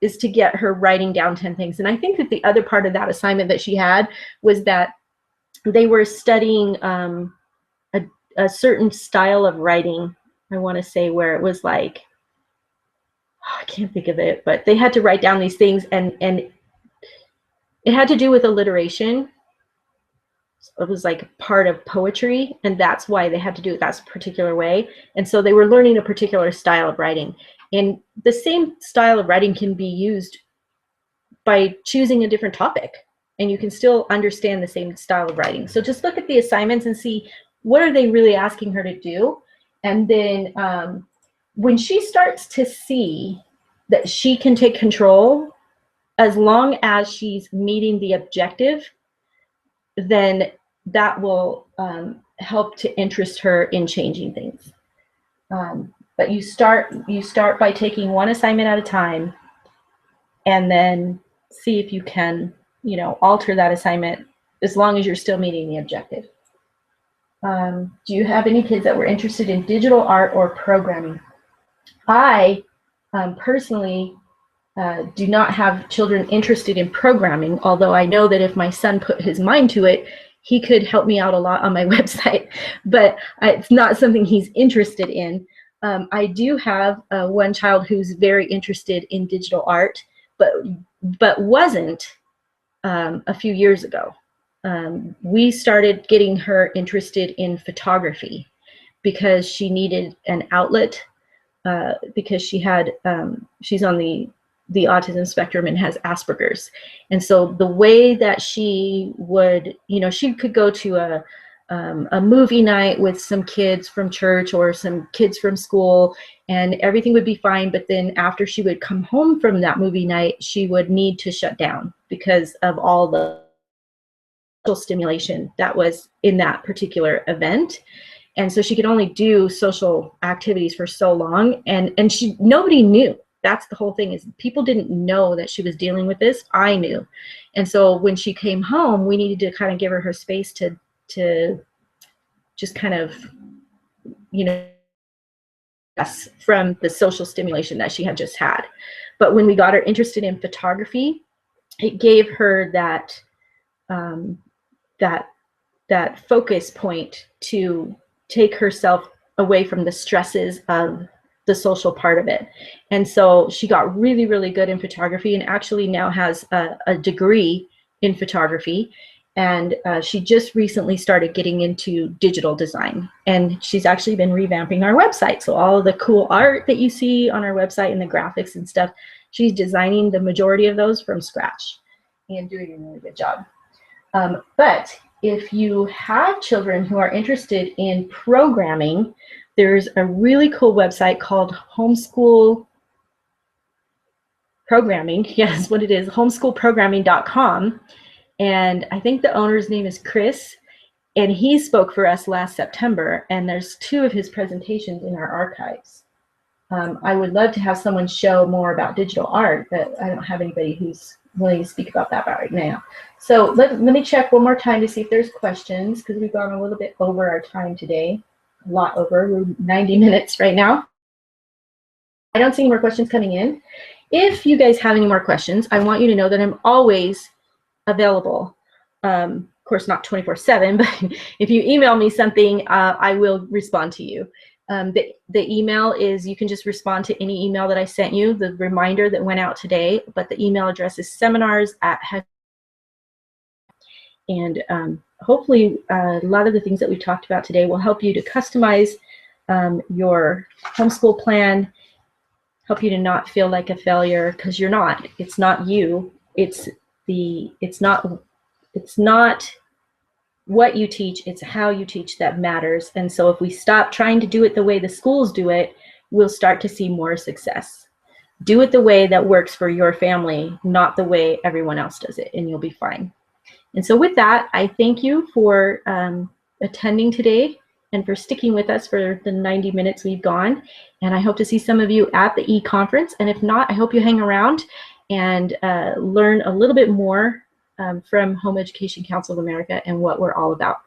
is to get her writing down 10 things. And I think that the other part of that assignment that she had was that they were studying a certain style of writing, I want to say, where it was like, I can't think of it, but they had to write down these things, and it had to do with alliteration. It was like part of poetry, and that's why they had to do it that particular way. And so they were learning a particular style of writing. And the same style of writing can be used by choosing a different topic, and you can still understand the same style of writing. So just look at the assignments and see, what are they really asking her to do? And then when she starts to see that she can take control, as long as she's meeting the objective, then that will help to interest her in changing things. But you start by taking one assignment at a time, and then see if you can, you know, alter that assignment as long as you're still meeting the objective. Do you have any kids that were interested in digital art or programming? I personally do not have children interested in programming, although I know that if my son put his mind to it, he could help me out a lot on my website, but it's not something he's interested in. I do have one child who's very interested in digital art, but wasn't a few years ago. We started getting her interested in photography because she needed an outlet because she had she's on the autism spectrum and has Asperger's, and so the way that she would, you know, she could go to a movie night with some kids from church or some kids from school, and everything would be fine, but then after she would come home from that movie night, she would need to shut down because of all the stimulation that was in that particular event. And so she could only do social activities for so long, and nobody knew. That's the whole thing, is people didn't know that she was dealing with this. I knew. And so when she came home, we needed to kind of give her space to just kind of, you know, from the social stimulation that she had just had. But when we got her interested in photography, it gave her that that focus point to take herself away from the stresses of the social part of it. And so she got really, really good in photography, and actually now has a degree in photography. And she just recently started getting into digital design, and she's actually been revamping our website. So all of the cool art that you see on our website and the graphics and stuff, she's designing the majority of those from scratch and doing a really good job. But if you have children who are interested in programming, there's a really cool website called Homeschool Programming. Yes, what it is, homeschoolprogramming.com. And I think the owner's name is Chris, and he spoke for us last September, and there's 2 of his presentations in our archives. I would love to have someone show more about digital art, but I don't have anybody who's willing to speak about that right now. So let me check one more time to see if there's questions, because we've gone a little bit over our time today. A lot over. We're 90 minutes right now. I don't see any more questions coming in. If you guys have any more questions, I want you to know that I'm always available. Of course, not 24/7, but if you email me something, I will respond to you. The email is, you can just respond to any email that I sent you, the reminder that went out today, but the email address is seminars@. And hopefully a lot of the things that we talked about today will help you to customize your homeschool plan, help you to not feel like a failure, because you're not. It's not you. It's not what you teach, it's how you teach that matters. And so if we stop trying to do it the way the schools do it, we'll start to see more success. Do it the way that works for your family, not the way everyone else does it, and you'll be fine. And so with that, I thank you for attending today and for sticking with us for the 90 minutes we've gone. And I hope to see some of you at the e-conference. And if not, I hope you hang around and learn a little bit more from Home Education Council of America and what we're all about.